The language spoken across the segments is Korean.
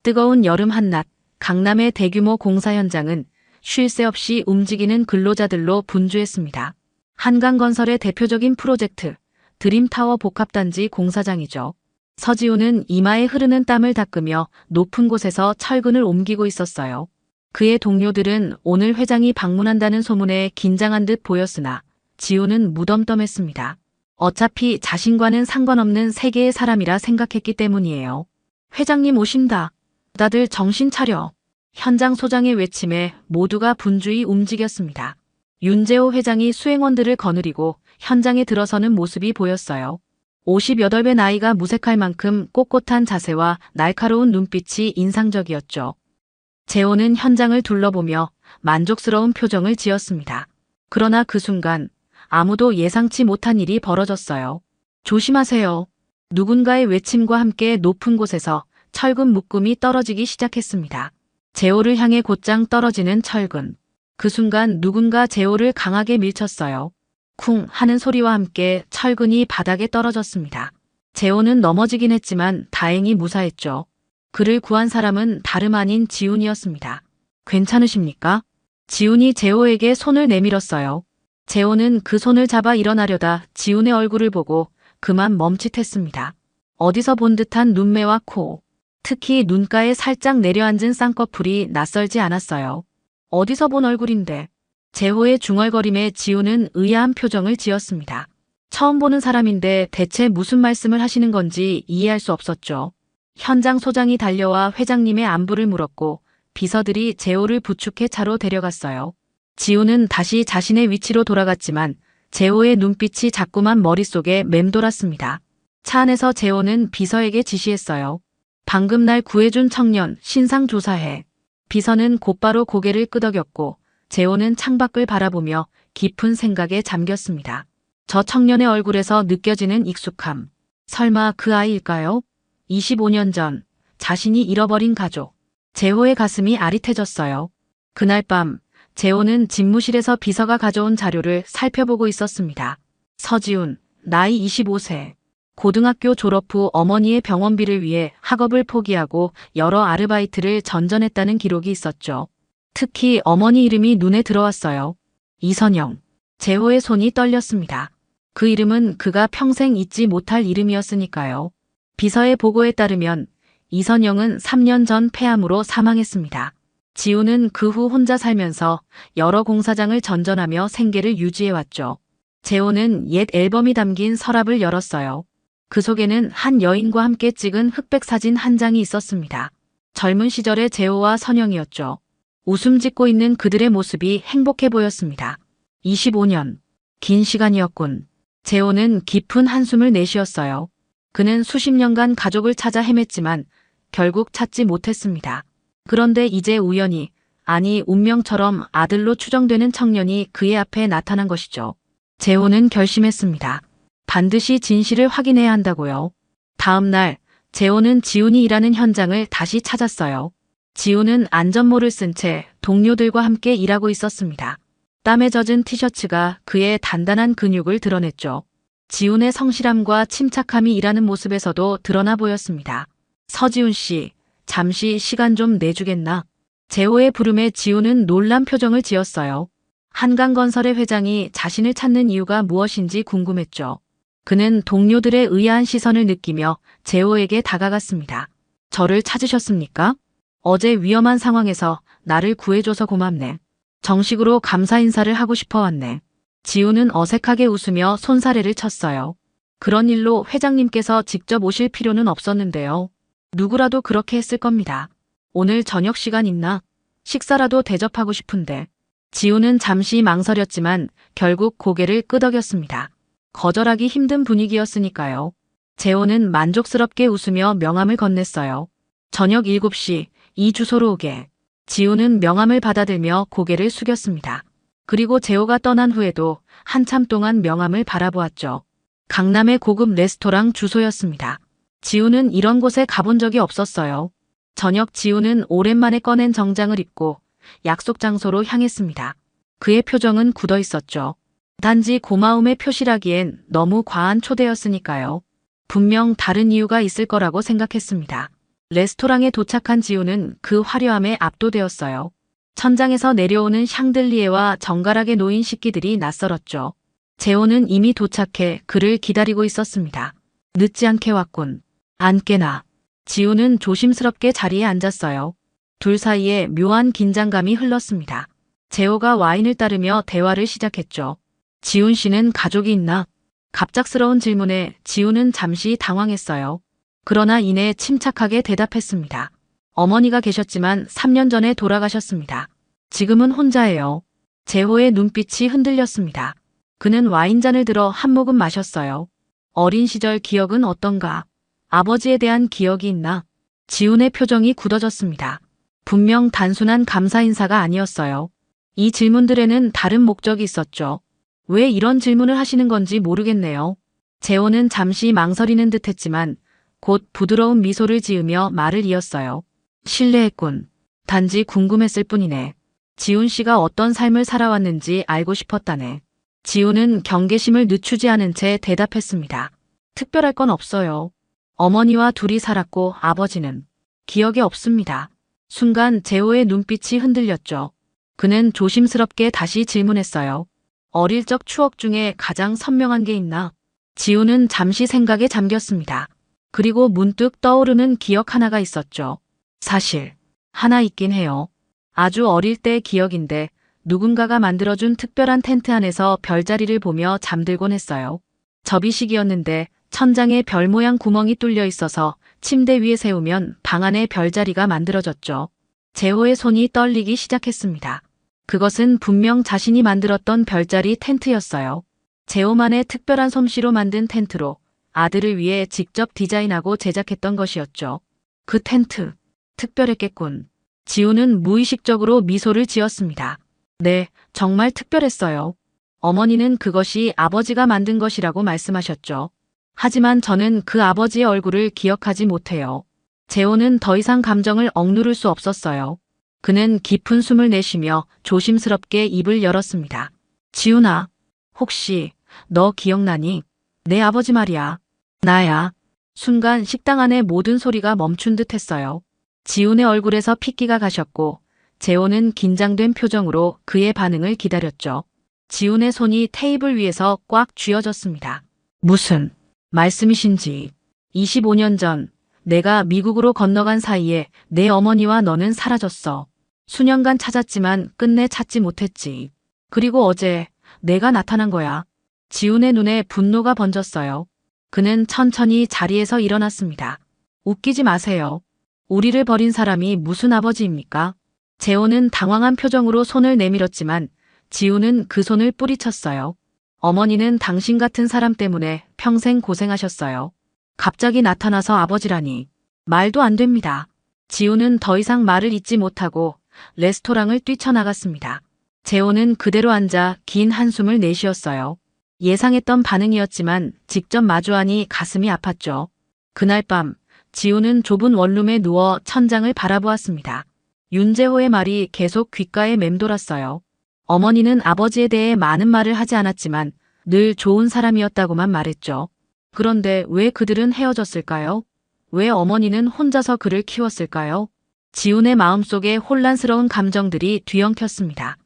뜨거운 여름 한낮, 강남의 대규모 공사 현장은 쉴 새 없이 움직이는 근로자들로 분주했습니다. 한강건설의 대표적인 프로젝트, 드림타워 복합단지 공사장이죠. 서지훈은 이마에 흐르는 땀을 닦으며 높은 곳에서 철근을 옮기고 있었어요. 그의 동료들은 오늘 회장이 방문한다는 소문에 긴장한 듯 보였으나 지훈은 무덤덤했습니다. 어차피 자신과는 상관없는 세계의 사람이라 생각했기 때문이에요. 회장님 오신다. 다들 정신 차려. 현장 소장의 외침에 모두가 분주히 움직였습니다. 윤재호 회장이 수행원들을 거느리고 현장에 들어서는 모습이 보였어요. 58배 나이가 무색할 만큼 꼿꼿한 자세와 날카로운 눈빛이 인상적이었죠. 재호는 현장을 둘러보며 만족스러운 표정을 지었습니다. 그러나 그 순간 아무도 예상치 못한 일이 벌어졌어요. 조심하세요. 누군가의 외침과 함께 높은 곳에서 철근 묶음이 떨어지기 시작했습니다. 재호를 향해 곧장 떨어지는 철근. 그 순간 누군가 재호를 강하게 밀쳤어요. 쿵 하는 소리와 함께 철근이 바닥에 떨어졌습니다. 재호는 넘어지긴 했지만 다행히 무사했죠. 그를 구한 사람은 다름 아닌 지훈이었습니다. 괜찮으십니까? 지훈이 재호에게 손을 내밀었어요. 재호는 그 손을 잡아 일어나려다 지훈의 얼굴을 보고 그만 멈칫했습니다. 어디서 본 듯한 눈매와 코, 특히 눈가에 살짝 내려앉은 쌍꺼풀이 낯설지 않았어요. 어디서 본 얼굴인데. 재호의 중얼거림에 지훈은 의아한 표정을 지었습니다. 처음 보는 사람인데 대체 무슨 말씀을 하시는 건지 이해할 수 없었죠. 현장 소장이 달려와 회장님의 안부를 물었고 비서들이 재호를 부축해 차로 데려갔어요. 지훈은 다시 자신의 위치로 돌아갔지만 재호의 눈빛이 자꾸만 머릿속에 맴돌았습니다. 차 안에서 재호는 비서에게 지시했어요. 방금 날 구해준 청년 신상 조사해. 비서는 곧바로 고개를 끄덕였고 재호는 창밖을 바라보며 깊은 생각에 잠겼습니다. 저 청년의 얼굴에서 느껴지는 익숙함. 설마 그 아이일까요? 25년 전 자신이 잃어버린 가족. 재호의 가슴이 아릿해졌어요. 그날 밤 재호는 집무실에서 비서가 가져온 자료를 살펴보고 있었습니다. 서지훈, 나이 25세. 고등학교 졸업 후 어머니의 병원비를 위해 학업을 포기하고 여러 아르바이트를 전전했다는 기록이 있었죠. 특히 어머니 이름이 눈에 들어왔어요. 이선영. 재호의 손이 떨렸습니다. 그 이름은 그가 평생 잊지 못할 이름이었으니까요. 비서의 보고에 따르면 이선영은 3년 전 폐암으로 사망했습니다. 지훈은 그 후 혼자 살면서 여러 공사장을 전전하며 생계를 유지해왔죠. 재호는 옛 앨범이 담긴 서랍을 열었어요. 그 속에는 한 여인과 함께 찍은 흑백 사진 한 장이 있었습니다. 젊은 시절의 재호와 선영이었죠. 웃음 짓고 있는 그들의 모습이 행복해 보였습니다. 25년. 긴 시간이었군. 재호는 깊은 한숨을 내쉬었어요. 그는 수십 년간 가족을 찾아 헤맸지만 결국 찾지 못했습니다. 그런데 이제 우연히, 아니 운명처럼 아들로 추정되는 청년이 그의 앞에 나타난 것이죠. 재호는 결심했습니다. 반드시 진실을 확인해야 한다고요. 다음 날 재호는 지훈이 일하는 현장을 다시 찾았어요. 지훈은 안전모를 쓴 채 동료들과 함께 일하고 있었습니다. 땀에 젖은 티셔츠가 그의 단단한 근육을 드러냈죠. 지훈의 성실함과 침착함이 일하는 모습에서도 드러나 보였습니다. 서지훈 씨, 잠시 시간 좀 내주겠나? 재호의 부름에 지훈은 놀란 표정을 지었어요. 한강건설의 회장이 자신을 찾는 이유가 무엇인지 궁금했죠. 그는 동료들의 의아한 시선을 느끼며 재호에게 다가갔습니다. 저를 찾으셨습니까? 어제 위험한 상황에서 나를 구해줘서 고맙네. 정식으로 감사 인사를 하고 싶어 왔네. 지훈은 어색하게 웃으며 손사래를 쳤어요. 그런 일로 회장님께서 직접 오실 필요는 없었는데요. 누구라도 그렇게 했을 겁니다. 오늘 저녁 시간 있나? 식사라도 대접하고 싶은데. 지훈은 잠시 망설였지만 결국 고개를 끄덕였습니다. 거절하기 힘든 분위기였으니까요. 재호는 만족스럽게 웃으며 명함을 건넸어요. 저녁 7시 이 주소로 오게. 지훈은 명함을 받아들며 고개를 숙였습니다. 그리고 재호가 떠난 후에도 한참 동안 명함을 바라보았죠. 강남의 고급 레스토랑 주소였습니다. 지훈은 이런 곳에 가본 적이 없었어요. 저녁 지훈은 오랜만에 꺼낸 정장을 입고 약속 장소로 향했습니다. 그의 표정은 굳어 있었죠. 단지 고마움의 표시라기엔 너무 과한 초대였으니까요. 분명 다른 이유가 있을 거라고 생각했습니다. 레스토랑에 도착한 지우는 그 화려함에 압도되었어요. 천장에서 내려오는 샹들리에와 정갈하게 놓인 식기들이 낯설었죠. 재호는 이미 도착해 그를 기다리고 있었습니다. 늦지 않게 왔군. 앉게나. 지우는 조심스럽게 자리에 앉았어요. 둘 사이에 묘한 긴장감이 흘렀습니다. 재호가 와인을 따르며 대화를 시작했죠. 지훈 씨는 가족이 있나? 갑작스러운 질문에 지우는 잠시 당황했어요. 그러나 이내 침착하게 대답했습니다. 어머니가 계셨지만 3년 전에 돌아가셨습니다. 지금은 혼자예요. 재호의 눈빛이 흔들렸습니다. 그는 와인잔을 들어 한 모금 마셨어요. 어린 시절 기억은 어떤가? 아버지에 대한 기억이 있나? 지훈의 표정이 굳어졌습니다. 분명 단순한 감사 인사가 아니었어요. 이 질문들에는 다른 목적이 있었죠. 왜 이런 질문을 하시는 건지 모르겠네요. 재호는 잠시 망설이는 듯 했지만 곧 부드러운 미소를 지으며 말을 이었어요. 실례했군. 단지 궁금했을 뿐이네. 지훈 씨가 어떤 삶을 살아왔는지 알고 싶었다네. 지훈은 경계심을 늦추지 않은 채 대답했습니다. 특별할 건 없어요. 어머니와 둘이 살았고 아버지는 기억에 없습니다. 순간 재호의 눈빛이 흔들렸죠. 그는 조심스럽게 다시 질문했어요. 어릴 적 추억 중에 가장 선명한 게 있나? 지우는 잠시 생각에 잠겼습니다. 그리고 문득 떠오르는 기억 하나가 있었죠. 사실 하나 있긴 해요. 아주 어릴 때 기억인데 누군가가 만들어준 특별한 텐트 안에서 별자리를 보며 잠들곤 했어요. 접이식이었는데 천장에 별 모양 구멍이 뚫려 있어서 침대 위에 세우면 방 안에 별자리가 만들어졌죠. 재호의 손이 떨리기 시작했습니다. 그것은 분명 자신이 만들었던 별자리 텐트였어요. 재호만의 특별한 솜씨로 만든 텐트로 아들을 위해 직접 디자인하고 제작했던 것이었죠. 그 텐트, 특별했겠군. 지우는 무의식적으로 미소를 지었습니다. 네, 정말 특별했어요. 어머니는 그것이 아버지가 만든 것이라고 말씀하셨죠. 하지만 저는 그 아버지의 얼굴을 기억하지 못해요. 재호는 더 이상 감정을 억누를 수 없었어요. 그는 깊은 숨을 내쉬며 조심스럽게 입을 열었습니다. 지훈아, 혹시 너 기억나니? 내 아버지 말이야. 나야. 순간 식당 안의 모든 소리가 멈춘 듯 했어요. 지훈의 얼굴에서 핏기가 가셨고 재호는 긴장된 표정으로 그의 반응을 기다렸죠. 지훈의 손이 테이블 위에서 꽉 쥐어졌습니다. 무슨 말씀이신지. 25년 전 내가 미국으로 건너간 사이에 내 어머니와 너는 사라졌어. 수년간 찾았지만 끝내 찾지 못했지. 그리고 어제 내가 나타난 거야. 지훈의 눈에 분노가 번졌어요. 그는 천천히 자리에서 일어났습니다. 웃기지 마세요. 우리를 버린 사람이 무슨 아버지입니까? 재호는 당황한 표정으로 손을 내밀었지만 지훈은 그 손을 뿌리쳤어요. 어머니는 당신 같은 사람 때문에 평생 고생하셨어요. 갑자기 나타나서 아버지라니. 말도 안 됩니다. 지훈은 더 이상 말을 잇지 못하고 레스토랑을 뛰쳐나갔습니다. 재호는 그대로 앉아 긴 한숨을 내쉬었어요. 예상했던 반응이었지만 직접 마주하니 가슴이 아팠죠. 그날 밤 지훈은 좁은 원룸에 누워 천장을 바라보았습니다. 윤재호의 말이 계속 귓가에 맴돌았어요. 어머니는 아버지에 대해 많은 말을 하지 않았지만 늘 좋은 사람이었다고만 말했죠. 그런데 왜 그들은 헤어졌을까요? 왜 어머니는 혼자서 그를 키웠을까요? 지훈의 마음속에 혼란스러운 감정들이 뒤엉켰습니다.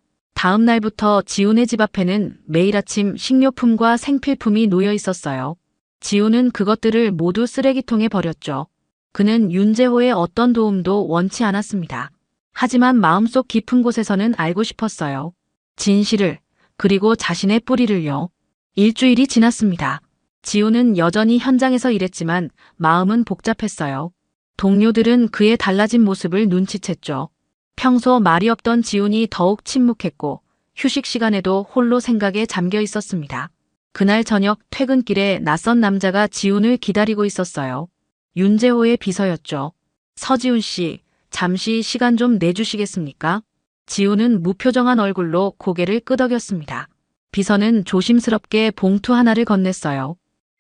다음 날부터 지훈의 집 앞에는 매일 아침 식료품과 생필품이 놓여 있었어요. 지훈은 그것들을 모두 쓰레기통에 버렸죠. 그는 윤재호의 어떤 도움도 원치 않았습니다. 하지만 마음속 깊은 곳에서는 알고 싶었어요. 진실을, 그리고 자신의 뿌리를요. 일주일이 지났습니다. 지훈은 여전히 현장에서 일했지만 마음은 복잡했어요. 동료들은 그의 달라진 모습을 눈치챘죠. 평소 말이 없던 지훈이 더욱 침묵했고 휴식 시간에도 홀로 생각에 잠겨 있었습니다. 그날 저녁 퇴근길에 낯선 남자가 지훈을 기다리고 있었어요. 윤재호의 비서였죠. 서지훈 씨, 잠시 시간 좀 내주시겠습니까? 지훈은 무표정한 얼굴로 고개를 끄덕였습니다. 비서는 조심스럽게 봉투 하나를 건넸어요.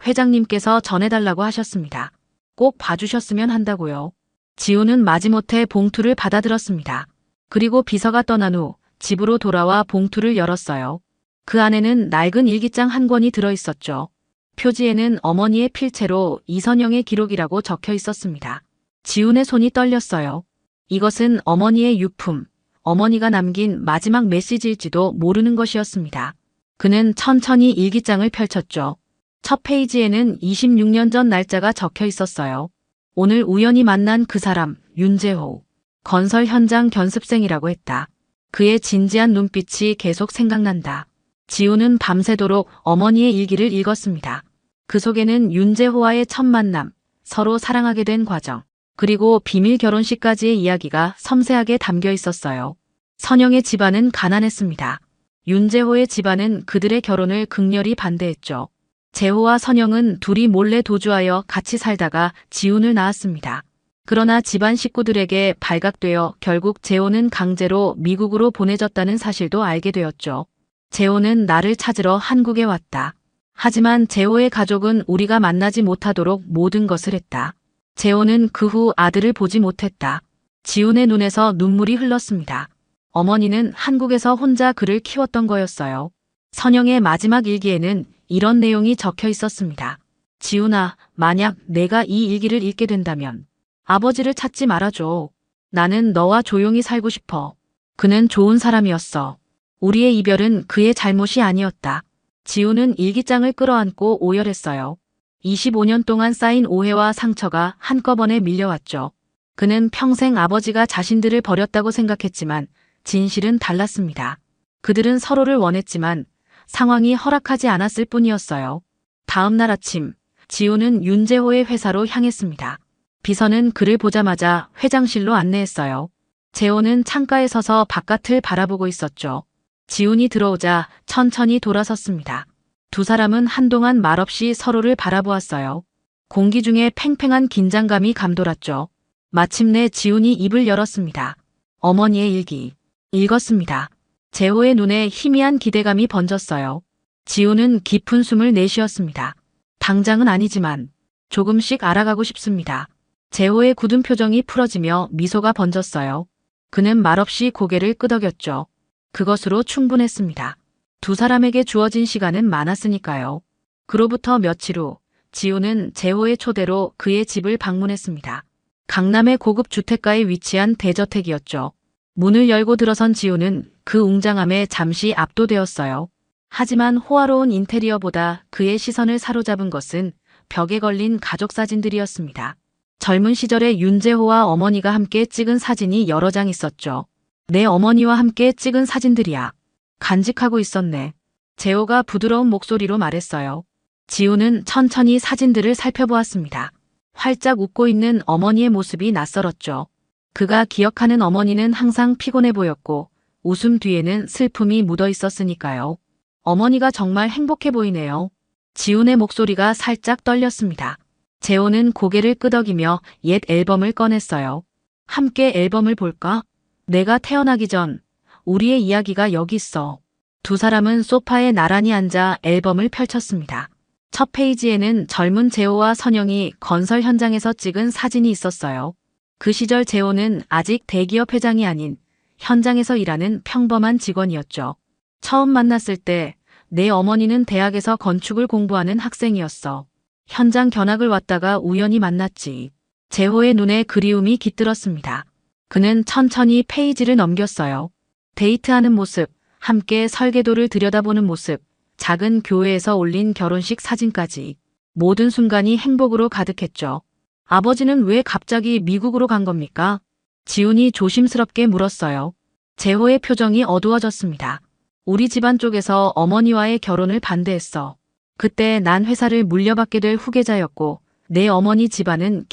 회장님께서 전해달라고 하셨습니다. 꼭 봐주셨으면 한다고요. 지훈은 마지못해 봉투를 받아들었습니다. 그리고 비서가 떠난 후 집으로 돌아와 봉투를 열었어요. 그 안에는 낡은 일기장 한 권이 들어있었죠. 표지에는 어머니의 필체로 이선영의 기록이라고 적혀 있었습니다. 지훈의 손이 떨렸어요. 이것은 어머니의 유품, 어머니가 남긴 마지막 메시지일지도 모르는 것이었습니다. 그는 천천히 일기장을 펼쳤죠. 첫 페이지에는 26년 전 날짜가 적혀 있었어요. 오늘 우연히 만난 그 사람, 윤재호. 건설 현장 견습생이라고 했다. 그의 진지한 눈빛이 계속 생각난다. 지훈은 밤새도록 어머니의 일기를 읽었습니다. 그 속에는 윤재호와의 첫 만남, 서로 사랑하게 된 과정, 그리고 비밀 결혼식까지의 이야기가 섬세하게 담겨 있었어요. 선영의 집안은 가난했습니다. 윤재호의 집안은 그들의 결혼을 극렬히 반대했죠. 재호와 선영은 둘이 몰래 도주하여 같이 살다가 지훈을 낳았습니다. 그러나 집안 식구들에게 발각되어 결국 재호는 강제로 미국으로 보내졌다는 사실도 알게 되었죠. 재호는 나를 찾으러 한국에 왔다. 하지만 재호의 가족은 우리가 만나지 못하도록 모든 것을 했다. 재호는 그 후 아들을 보지 못했다. 지훈의 눈에서 눈물이 흘렀습니다. 어머니는 한국에서 혼자 그를 키웠던 거였어요. 선영의 마지막 일기에는 이런 내용이 적혀 있었습니다. 지훈아, 만약 내가 이 일기를 읽게 된다면 아버지를 찾지 말아줘. 나는 너와 조용히 살고 싶어. 그는 좋은 사람이었어. 우리의 이별은 그의 잘못이 아니었다. 지훈은 일기장을 끌어안고 오열했어요. 25년 동안 쌓인 오해와 상처가 한꺼번에 밀려왔죠. 그는 평생 아버지가 자신들을 버렸다고 생각했지만 진실은 달랐습니다. 그들은 서로를 원했지만 상황이 허락하지 않았을 뿐이었어요. 다음 날 아침, 지훈은 윤재호의 회사로 향했습니다. 비서는 그를 보자마자 회장실로 안내했어요. 재호는 창가에 서서 바깥을 바라보고 있었죠. 지훈이 들어오자 천천히 돌아섰습니다. 두 사람은 한동안 말없이 서로를 바라보았어요. 공기 중에 팽팽한 긴장감이 감돌았죠. 마침내 지훈이 입을 열었습니다. 어머니의 일기. 읽었습니다. 재호의 눈에 희미한 기대감이 번졌어요. 지훈은 깊은 숨을 내쉬었습니다. 당장은 아니지만 조금씩 알아가고 싶습니다. 재호의 굳은 표정이 풀어지며 미소가 번졌어요. 그는 말없이 고개를 끄덕였죠. 그것으로 충분했습니다. 두 사람에게 주어진 시간은 많았으니까요. 그로부터 며칠 후 지훈은 재호의 초대로 그의 집을 방문했습니다. 강남의 고급 주택가에 위치한 대저택이었죠. 문을 열고 들어선 지훈은 그 웅장함에 잠시 압도되었어요. 하지만 호화로운 인테리어보다 그의 시선을 사로잡은 것은 벽에 걸린 가족 사진들이었습니다. 젊은 시절에 윤재호와 어머니가 함께 찍은 사진이 여러 장 있었죠. 내 어머니와 함께 찍은 사진들이야. 간직하고 있었네. 재호가 부드러운 목소리로 말했어요. 지훈은 천천히 사진들을 살펴보았습니다. 활짝 웃고 있는 어머니의 모습이 낯설었죠. 그가 기억하는 어머니는 항상 피곤해 보였고 웃음 뒤에는 슬픔이 묻어 있었으니까요. 어머니가 정말 행복해 보이네요. 지훈의 목소리가 살짝 떨렸습니다. 재호는 고개를 끄덕이며 옛 앨범을 꺼냈어요. 함께 앨범을 볼까? 내가 태어나기 전 우리의 이야기가 여기 있어. 두 사람은 소파에 나란히 앉아 앨범을 펼쳤습니다. 첫 페이지에는 젊은 재호와 선영이 건설 현장에서 찍은 사진이 있었어요. 그 시절 재호는 아직 대기업 회장이 아닌 현장에서 일하는 평범한 직원이었죠. 처음 만났을 때 내 어머니는 대학에서 건축을 공부하는 학생이었어. 현장 견학을 왔다가 우연히 만났지. 재호의 눈에 그리움이 깃들었습니다. 그는 천천히 페이지를 넘겼어요. 데이트하는 모습, 함께 설계도를 들여다보는 모습, 작은 교회에서 올린 결혼식 사진까지 모든 순간이 행복으로 가득했죠. 아버지는 왜 갑자기 미국으로 간 겁니까? 지훈이 조심스럽게 물었어요. 재호의 표정이 어두워졌습니다. 우리 집안 쪽에서 어머니와의 결혼을 반대했어. 그때 난 회사를 물려받게 될 후계자였고 내 어머니 집안은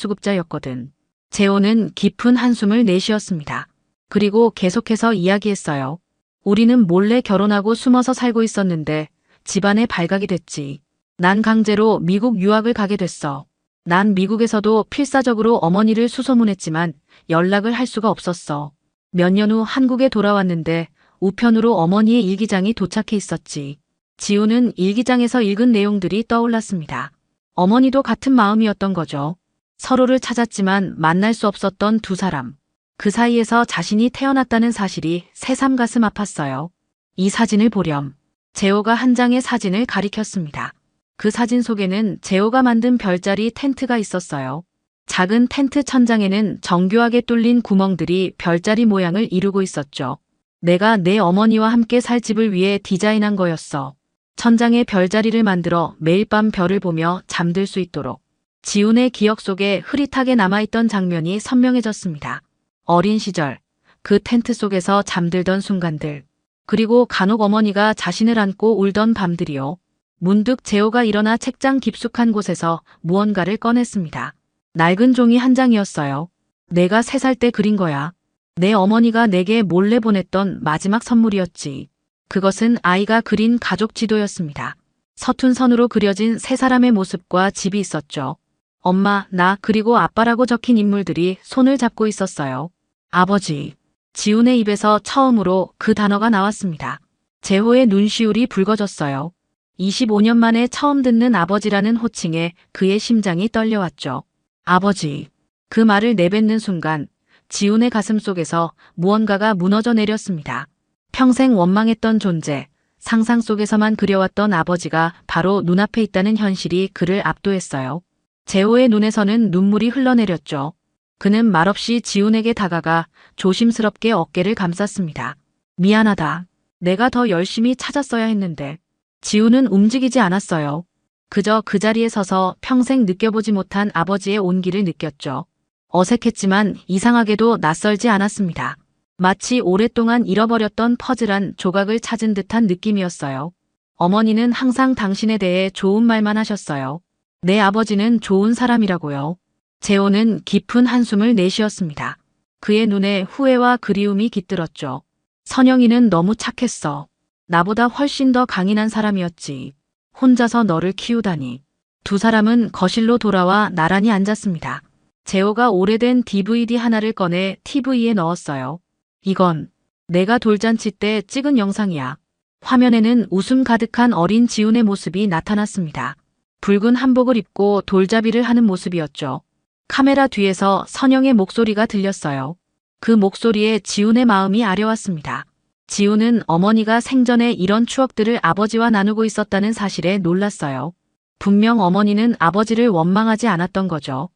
기초생활수급자였거든. 재호는 깊은 한숨을 내쉬었습니다. 그리고 계속해서 이야기했어요. 우리는 몰래 결혼하고 숨어서 살고 있었는데 집안에 발각이 됐지. 난 강제로 미국 유학을 가게 됐어. 난 미국에서도 필사적으로 어머니를 수소문했지만 연락을 할 수가 없었어. 몇 년 후 한국에 돌아왔는데 우편으로 어머니의 일기장이 도착해 있었지. 지훈은 일기장에서 읽은 내용들이 떠올랐습니다. 어머니도 같은 마음이었던 거죠. 서로를 찾았지만 만날 수 없었던 두 사람. 그 사이에서 자신이 태어났다는 사실이 새삼 가슴 아팠어요. 이 사진을 보렴. 재호가 한 장의 사진을 가리켰습니다. 그 사진 속에는 재호가 만든 별자리 텐트가 있었어요. 작은 텐트 천장에는 정교하게 뚫린 구멍들이 별자리 모양을 이루고 있었죠. 내가 내 어머니와 함께 살 집을 위해 디자인한 거였어. 천장에 별자리를 만들어 매일 밤 별을 보며 잠들 수 있도록. 지훈의 기억 속에 흐릿하게 남아있던 장면이 선명해졌습니다. 어린 시절, 그 텐트 속에서 잠들던 순간들. 그리고 간혹 어머니가 자신을 안고 울던 밤들이요. 문득 재호가 일어나 책장 깊숙한 곳에서 무언가를 꺼냈습니다. 낡은 종이 한 장이었어요. 내가 3살 때 그린 거야. 내 어머니가 내게 몰래 보냈던 마지막 선물이었지. 그것은 아이가 그린 가족 지도였습니다. 서툰 선으로 그려진 3사람의 모습과 집이 있었죠. 엄마, 나, 그리고 아빠라고 적힌 인물들이 손을 잡고 있었어요. 아버지. 지훈의 입에서 처음으로 그 단어가 나왔습니다. 재호의 눈시울이 붉어졌어요. 25년 만에 처음 듣는 아버지라는 호칭에 그의 심장이 떨려왔죠. 아버지. 그 말을 내뱉는 순간 지훈의 가슴 속에서 무언가가 무너져 내렸습니다. 평생 원망했던 존재, 상상 속에서만 그려왔던 아버지가 바로 눈앞에 있다는 현실이 그를 압도했어요. 재호의 눈에서는 눈물이 흘러내렸죠. 그는 말없이 지훈에게 다가가 조심스럽게 어깨를 감쌌습니다. 미안하다. 내가 더 열심히 찾았어야 했는데. 지훈은 움직이지 않았어요. 그저 그 자리에 서서 평생 느껴보지 못한 아버지의 온기를 느꼈죠. 어색했지만 이상하게도 낯설지 않았습니다. 마치 오랫동안 잃어버렸던 퍼즐한 조각을 찾은 듯한 느낌이었어요. 어머니는 항상 당신에 대해 좋은 말만 하셨어요. 내 아버지는 좋은 사람이라고요. 재호는 깊은 한숨을 내쉬었습니다. 그의 눈에 후회와 그리움이 깃들었죠. 선영이는 너무 착했어. 나보다 훨씬 더 강인한 사람이었지. 혼자서 너를 키우다니. 2사람은 거실로 돌아와 나란히 앉았습니다. 재호가 오래된 DVD 하나를 꺼내 TV에 넣었어요. 이건 내가 돌잔치 때 찍은 영상이야. 화면에는 웃음 가득한 어린 지훈의 모습이 나타났습니다. 붉은 한복을 입고 돌잡이를 하는 모습이었죠. 카메라 뒤에서 선영의 목소리가 들렸어요. 그 목소리에 지훈의 마음이 아려왔습니다. 지훈은 어머니가 생전에 이런 추억들을 아버지와 나누고 있었다는 사실에 놀랐어요. 분명 어머니는 아버지를 원망하지 않았던 거죠.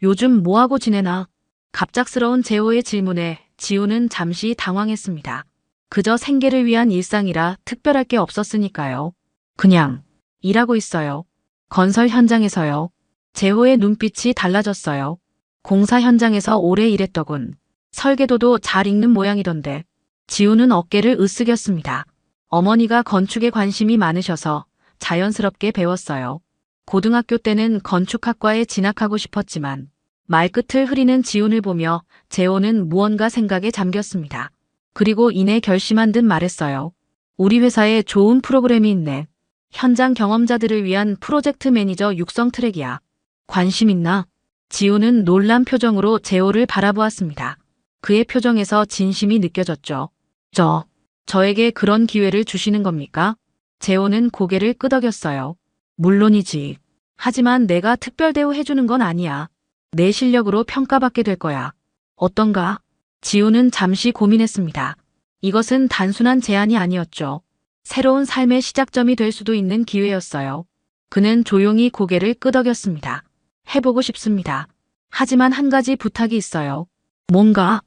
요즘 뭐하고 지내나? 갑작스러운 재호의 질문에 지훈은 잠시 당황했습니다. 그저 생계를 위한 일상이라 특별할 게 없었으니까요. 그냥 일하고 있어요. 건설 현장에서요. 재호의 눈빛이 달라졌어요. 공사 현장에서 오래 일했더군. 설계도도 잘 읽는 모양이던데. 지훈은 어깨를 으쓱였습니다. 어머니가 건축에 관심이 많으셔서 자연스럽게 배웠어요. 고등학교 때는 건축학과에 진학하고 싶었지만 말끝을 흐리는 지훈을 보며 재호는 무언가 생각에 잠겼습니다. 그리고 이내 결심한 듯 말했어요. 우리 회사에 좋은 프로그램이 있네. 현장 경험자들을 위한 프로젝트 매니저 육성 트랙이야. 관심 있나? 지훈은 놀란 표정으로 재호를 바라보았습니다. 그의 표정에서 진심이 느껴졌죠. 저에게 그런 기회를 주시는 겁니까? 재호는 고개를 끄덕였어요. 물론이지. 하지만 내가 특별 대우해주는 건 아니야. 내 실력으로 평가받게 될 거야. 어떤가? 지훈은 잠시 고민했습니다. 이것은 단순한 제안이 아니었죠. 새로운 삶의 시작점이 될 수도 있는 기회였어요. 그는 조용히 고개를 끄덕였습니다. 해보고 싶습니다. 하지만 한 가지 부탁이 있어요. 뭔가?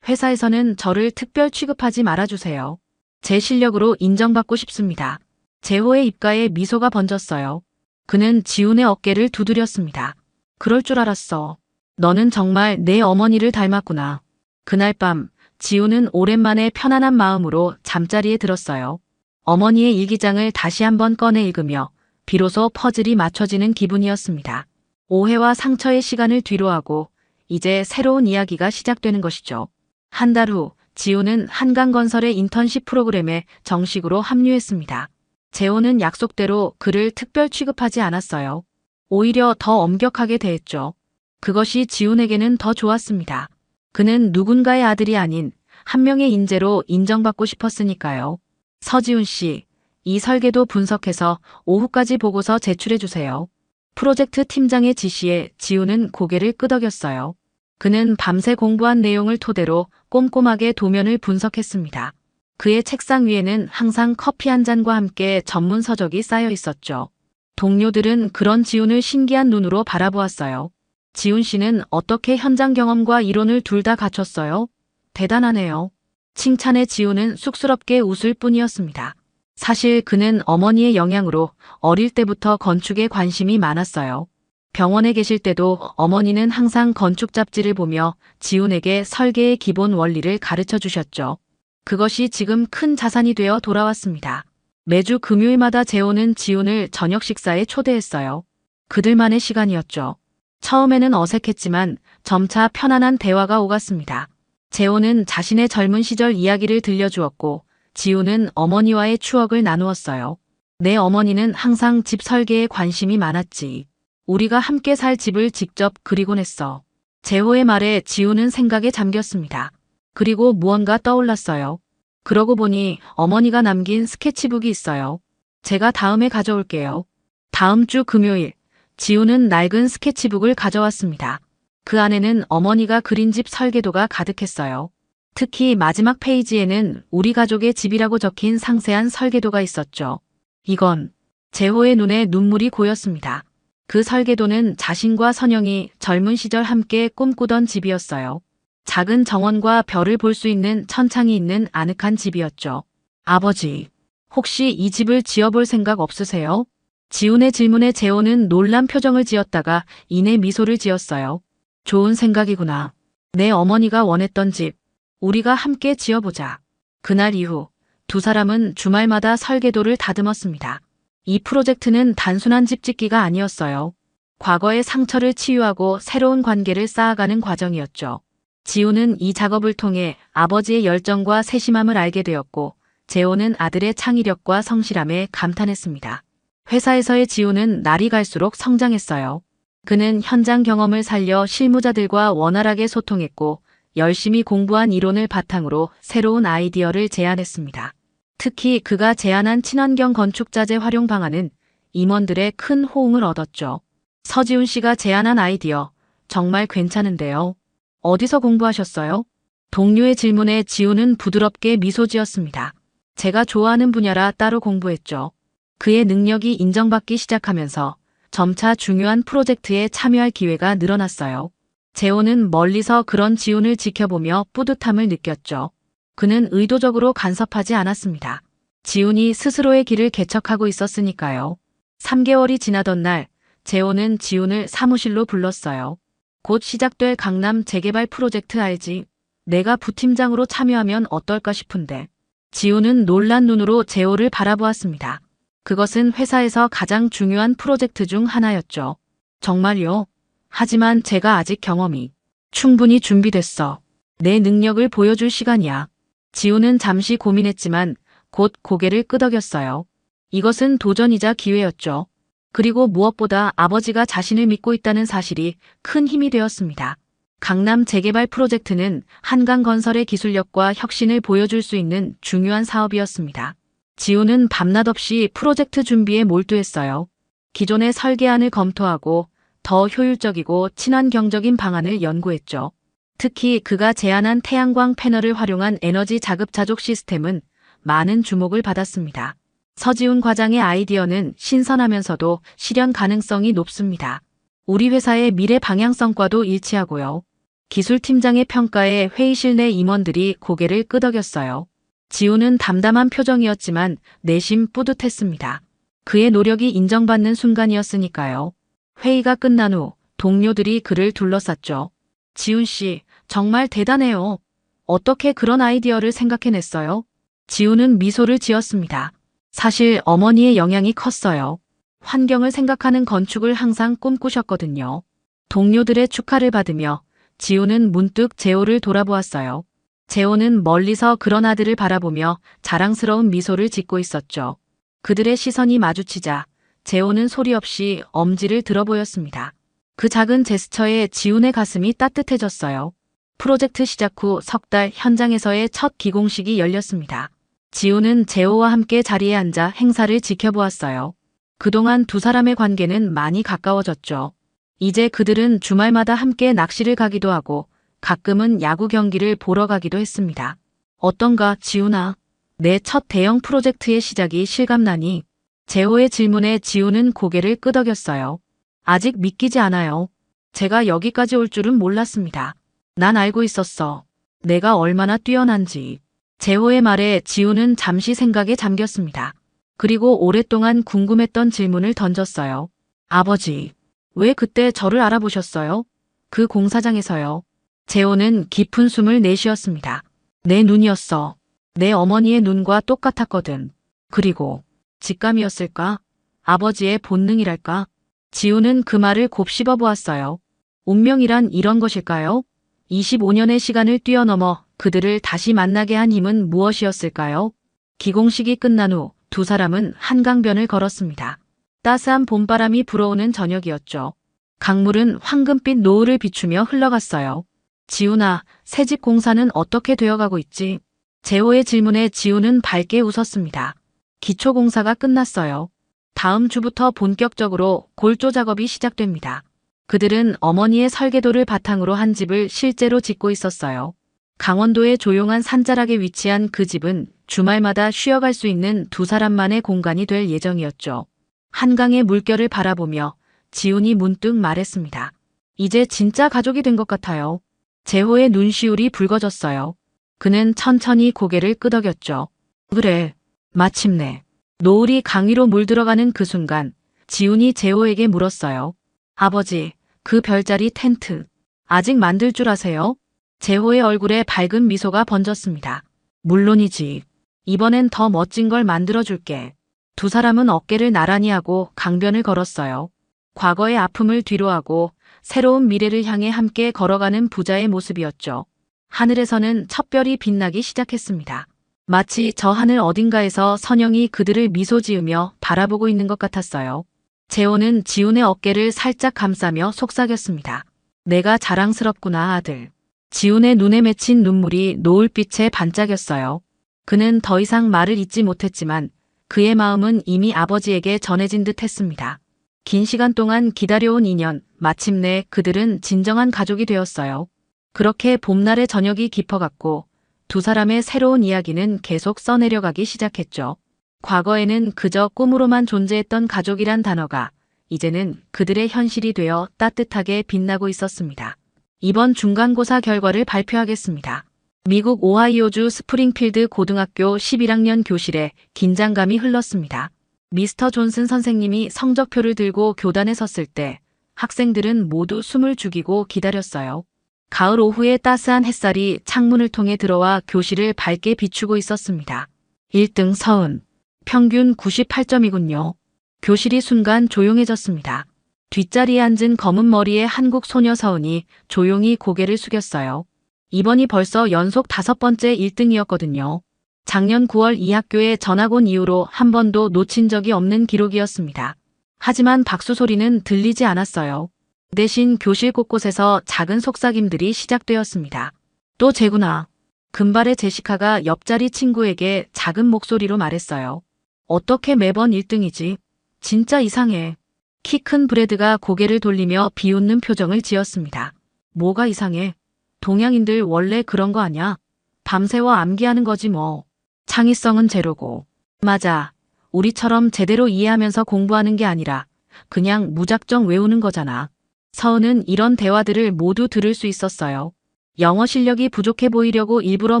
회사에서는 저를 특별 취급하지 말아주세요. 제 실력으로 인정받고 싶습니다. 재호의 입가에 미소가 번졌어요. 그는 지훈의 어깨를 두드렸습니다. 그럴 줄 알았어. 너는 정말 내 어머니를 닮았구나. 그날 밤 지훈은 오랜만에 편안한 마음으로 잠자리에 들었어요. 어머니의 일기장을 다시 한번 꺼내 읽으며 비로소 퍼즐이 맞춰지는 기분이었습니다. 오해와 상처의 시간을 뒤로하고 이제 새로운 이야기가 시작되는 것이죠. 한 달 후 지훈은 한강건설의 인턴십 프로그램에 정식으로 합류했습니다. 재호는 약속대로 그를 특별 취급하지 않았어요. 오히려 더 엄격하게 대했죠. 그것이 지훈에게는 더 좋았습니다. 그는 누군가의 아들이 아닌 한 명의 인재로 인정받고 싶었으니까요. 서지훈 씨, 이 설계도 분석해서 오후까지 보고서 제출해주세요. 프로젝트 팀장의 지시에 지훈은 고개를 끄덕였어요. 그는 밤새 공부한 내용을 토대로 꼼꼼하게 도면을 분석했습니다. 그의 책상 위에는 항상 커피 한 잔과 함께 전문 서적이 쌓여 있었죠. 동료들은 그런 지훈을 신기한 눈으로 바라보았어요. 지훈 씨는 어떻게 현장 경험과 이론을 둘 다 갖췄어요? 대단하네요. 칭찬에 지훈은 쑥스럽게 웃을 뿐이었습니다. 사실 그는 어머니의 영향으로 어릴 때부터 건축에 관심이 많았어요. 병원에 계실 때도 어머니는 항상 건축 잡지를 보며 지훈에게 설계의 기본 원리를 가르쳐 주셨죠. 그것이 지금 큰 자산이 되어 돌아왔습니다. 매주 금요일마다 재호는 지훈을 저녁 식사에 초대했어요. 그들만의 시간이었죠. 처음에는 어색했지만 점차 편안한 대화가 오갔습니다. 재호는 자신의 젊은 시절 이야기를 들려주었고 지훈은 어머니와의 추억을 나누었어요. 내 어머니는 항상 집 설계에 관심이 많았지. 우리가 함께 살 집을 직접 그리곤 했어. 재호의 말에 지훈은 생각에 잠겼습니다. 그리고 무언가 떠올랐어요. 그러고 보니 어머니가 남긴 스케치북이 있어요. 제가 다음에 가져올게요. 다음 주 금요일, 지훈은 낡은 스케치북을 가져왔습니다. 그 안에는 어머니가 그린 집 설계도가 가득했어요. 특히 마지막 페이지에는 우리 가족의 집이라고 적힌 상세한 설계도가 있었죠. 이건 재호의 눈에 눈물이 고였습니다. 그 설계도는 자신과 선영이 젊은 시절 함께 꿈꾸던 집이었어요. 작은 정원과 별을 볼 수 있는 천창이 있는 아늑한 집이었죠. 아버지, 혹시 이 집을 지어볼 생각 없으세요? 지훈의 질문에 재호는 놀란 표정을 지었다가 이내 미소를 지었어요. 좋은 생각이구나. 내 어머니가 원했던 집, 우리가 함께 지어보자. 그날 이후 두 사람은 주말마다 설계도를 다듬었습니다. 이 프로젝트는 단순한 집 짓기가 아니었어요. 과거의 상처를 치유하고 새로운 관계를 쌓아가는 과정이었죠. 지훈은 이 작업을 통해 아버지의 열정과 세심함을 알게 되었고 재호는 아들의 창의력과 성실함에 감탄했습니다. 회사에서의 지훈은 날이 갈수록 성장했어요. 그는 현장 경험을 살려 실무자들과 원활하게 소통했고 열심히 공부한 이론을 바탕으로 새로운 아이디어를 제안했습니다. 특히 그가 제안한 친환경 건축자재 활용 방안은 임원들의 큰 호응을 얻었죠. 서지훈 씨가 제안한 아이디어, 정말 괜찮은데요. 어디서 공부하셨어요? 동료의 질문에 지훈은 부드럽게 미소 지었습니다. 제가 좋아하는 분야라 따로 공부했죠. 그의 능력이 인정받기 시작하면서 점차 중요한 프로젝트에 참여할 기회가 늘어났어요. 재호는 멀리서 그런 지훈을 지켜보며 뿌듯함을 느꼈죠. 그는 의도적으로 간섭하지 않았습니다. 지훈이 스스로의 길을 개척하고 있었으니까요. 3개월이 지나던 날, 재호는 지훈을 사무실로 불렀어요. 곧 시작될 강남 재개발 프로젝트 알지? 내가 부팀장으로 참여하면 어떨까 싶은데. 지훈은 놀란 눈으로 재호를 바라보았습니다. 그것은 회사에서 가장 중요한 프로젝트 중 하나였죠. 정말요? 하지만 제가 아직 경험이 충분히 준비됐어. 내 능력을 보여줄 시간이야. 지훈은 잠시 고민했지만 곧 고개를 끄덕였어요. 이것은 도전이자 기회였죠. 그리고 무엇보다 아버지가 자신을 믿고 있다는 사실이 큰 힘이 되었습니다. 강남 재개발 프로젝트는 한강건설의 기술력과 혁신을 보여줄 수 있는 중요한 사업이었습니다. 지훈은 밤낮 없이 프로젝트 준비에 몰두했어요. 기존의 설계안을 검토하고 더 효율적이고 친환경적인 방안을 연구했죠. 특히 그가 제안한 태양광 패널을 활용한 에너지 자급자족 시스템은 많은 주목을 받았습니다. 서지훈 과장의 아이디어는 신선하면서도 실현 가능성이 높습니다. 우리 회사의 미래 방향성과도 일치하고요. 기술팀장의 평가에 회의실 내 임원들이 고개를 끄덕였어요. 지훈은 담담한 표정이었지만 내심 뿌듯했습니다. 그의 노력이 인정받는 순간이었으니까요. 회의가 끝난 후 동료들이 그를 둘러쌌죠. 지훈 씨, 정말 대단해요. 어떻게 그런 아이디어를 생각해냈어요? 지훈은 미소를 지었습니다. 사실 어머니의 영향이 컸어요. 환경을 생각하는 건축을 항상 꿈꾸셨거든요. 동료들의 축하를 받으며 지훈은 문득 재호를 돌아보았어요. 재호는 멀리서 그런 아들을 바라보며 자랑스러운 미소를 짓고 있었죠. 그들의 시선이 마주치자 재호는 소리 없이 엄지를 들어 보였습니다. 그 작은 제스처에 지훈의 가슴이 따뜻해졌어요. 프로젝트 시작 후 석 달 현장에서의 첫 기공식이 열렸습니다. 지훈은 재호와 함께 자리에 앉아 행사를 지켜보았어요. 그동안 두 사람의 관계는 많이 가까워졌죠. 이제 그들은 주말마다 함께 낚시를 가기도 하고 가끔은 야구 경기를 보러 가기도 했습니다. 어떤가, 지훈아? 내 첫 대형 프로젝트의 시작이 실감나니? 재호의 질문에 지훈은 고개를 끄덕였어요. 아직 믿기지 않아요. 제가 여기까지 올 줄은 몰랐습니다. 난 알고 있었어. 내가 얼마나 뛰어난지. 재호의 말에 지우는 잠시 생각에 잠겼습니다. 그리고 오랫동안 궁금했던 질문을 던졌어요. 아버지, 왜 그때 저를 알아보셨어요? 그 공사장에서요. 재호는 깊은 숨을 내쉬었습니다. 내 눈이었어. 내 어머니의 눈과 똑같았거든. 그리고 직감이었을까? 아버지의 본능이랄까? 지우는 그 말을 곱씹어 보았어요. 운명이란 이런 것일까요? 25년의 시간을 뛰어넘어 그들을 다시 만나게 한 힘은 무엇이었을까요? 기공식이 끝난 후 두 사람은 한강변을 걸었습니다. 따스한 봄바람이 불어오는 저녁이었죠. 강물은 황금빛 노을을 비추며 흘러갔어요. 지훈아, 새집 공사는 어떻게 되어가고 있지? 재호의 질문에 지훈은 밝게 웃었습니다. 기초 공사가 끝났어요. 다음 주부터 본격적으로 골조 작업이 시작됩니다. 그들은 어머니의 설계도를 바탕으로 한 집을 실제로 짓고 있었어요. 강원도의 조용한 산자락에 위치한 그 집은 주말마다 쉬어갈 수 있는 두 사람만의 공간이 될 예정이었죠. 한강의 물결을 바라보며 지훈이 문득 말했습니다. 이제 진짜 가족이 된 것 같아요. 재호의 눈시울이 붉어졌어요. 그는 천천히 고개를 끄덕였죠. 그래, 마침내. 노을이 강 위로 물들어가는 그 순간 지훈이 재호에게 물었어요. 아버지, 그 별자리 텐트 아직 만들 줄 아세요? 재호의 얼굴에 밝은 미소가 번졌습니다. 물론이지. 이번엔 더 멋진 걸 만들어줄게. 두 사람은 어깨를 나란히 하고 강변을 걸었어요. 과거의 아픔을 뒤로하고 새로운 미래를 향해 함께 걸어가는 부자의 모습이었죠. 하늘에서는 첫별이 빛나기 시작했습니다. 마치 저 하늘 어딘가에서 선영이 그들을 미소 지으며 바라보고 있는 것 같았어요. 재호는 지훈의 어깨를 살짝 감싸며 속삭였습니다. 내가 자랑스럽구나, 아들. 지훈의 눈에 맺힌 눈물이 노을빛에 반짝였어요. 그는 더 이상 말을 잇지 못했지만 그의 마음은 이미 아버지에게 전해진 듯 했습니다. 긴 시간 동안 기다려온 인연, 마침내 그들은 진정한 가족이 되었어요. 그렇게 봄날의 저녁이 깊어갔고 두 사람의 새로운 이야기는 계속 써내려가기 시작했죠. 과거에는 그저 꿈으로만 존재했던 가족이란 단어가 이제는 그들의 현실이 되어 따뜻하게 빛나고 있었습니다. 이번 중간고사 결과를 발표하겠습니다. 미국 오하이오주 스프링필드 고등학교 11학년 교실에 긴장감이 흘렀습니다. 미스터 존슨 선생님이 성적표를 들고 교단에 섰을 때 학생들은 모두 숨을 죽이고 기다렸어요. 가을 오후의 따스한 햇살이 창문을 통해 들어와 교실을 밝게 비추고 있었습니다. 1등 서은. 평균 98점이군요. 교실이 순간 조용해졌습니다. 뒷자리에 앉은 검은 머리의 한국 소녀 서은이 조용히 고개를 숙였어요. 이번이 벌써 연속 5번째 1등이었거든요. 작년 9월 이 학교에 전학 온 이후로 한 번도 놓친 적이 없는 기록이었습니다. 하지만 박수 소리는 들리지 않았어요. 대신 교실 곳곳에서 작은 속삭임들이 시작되었습니다. 또 쟤구나. 금발의 제시카가 옆자리 친구에게 작은 목소리로 말했어요. 어떻게 매번 1등이지? 진짜 이상해. 키 큰 브래드가 고개를 돌리며 비웃는 표정을 지었습니다. 뭐가 이상해? 동양인들 원래 그런 거 아냐? 밤새워 암기하는 거지 뭐. 창의성은 제로고. 맞아. 우리처럼 제대로 이해하면서 공부하는 게 아니라 그냥 무작정 외우는 거잖아. 서은은 이런 대화들을 모두 들을 수 있었어요. 영어 실력이 부족해 보이려고 일부러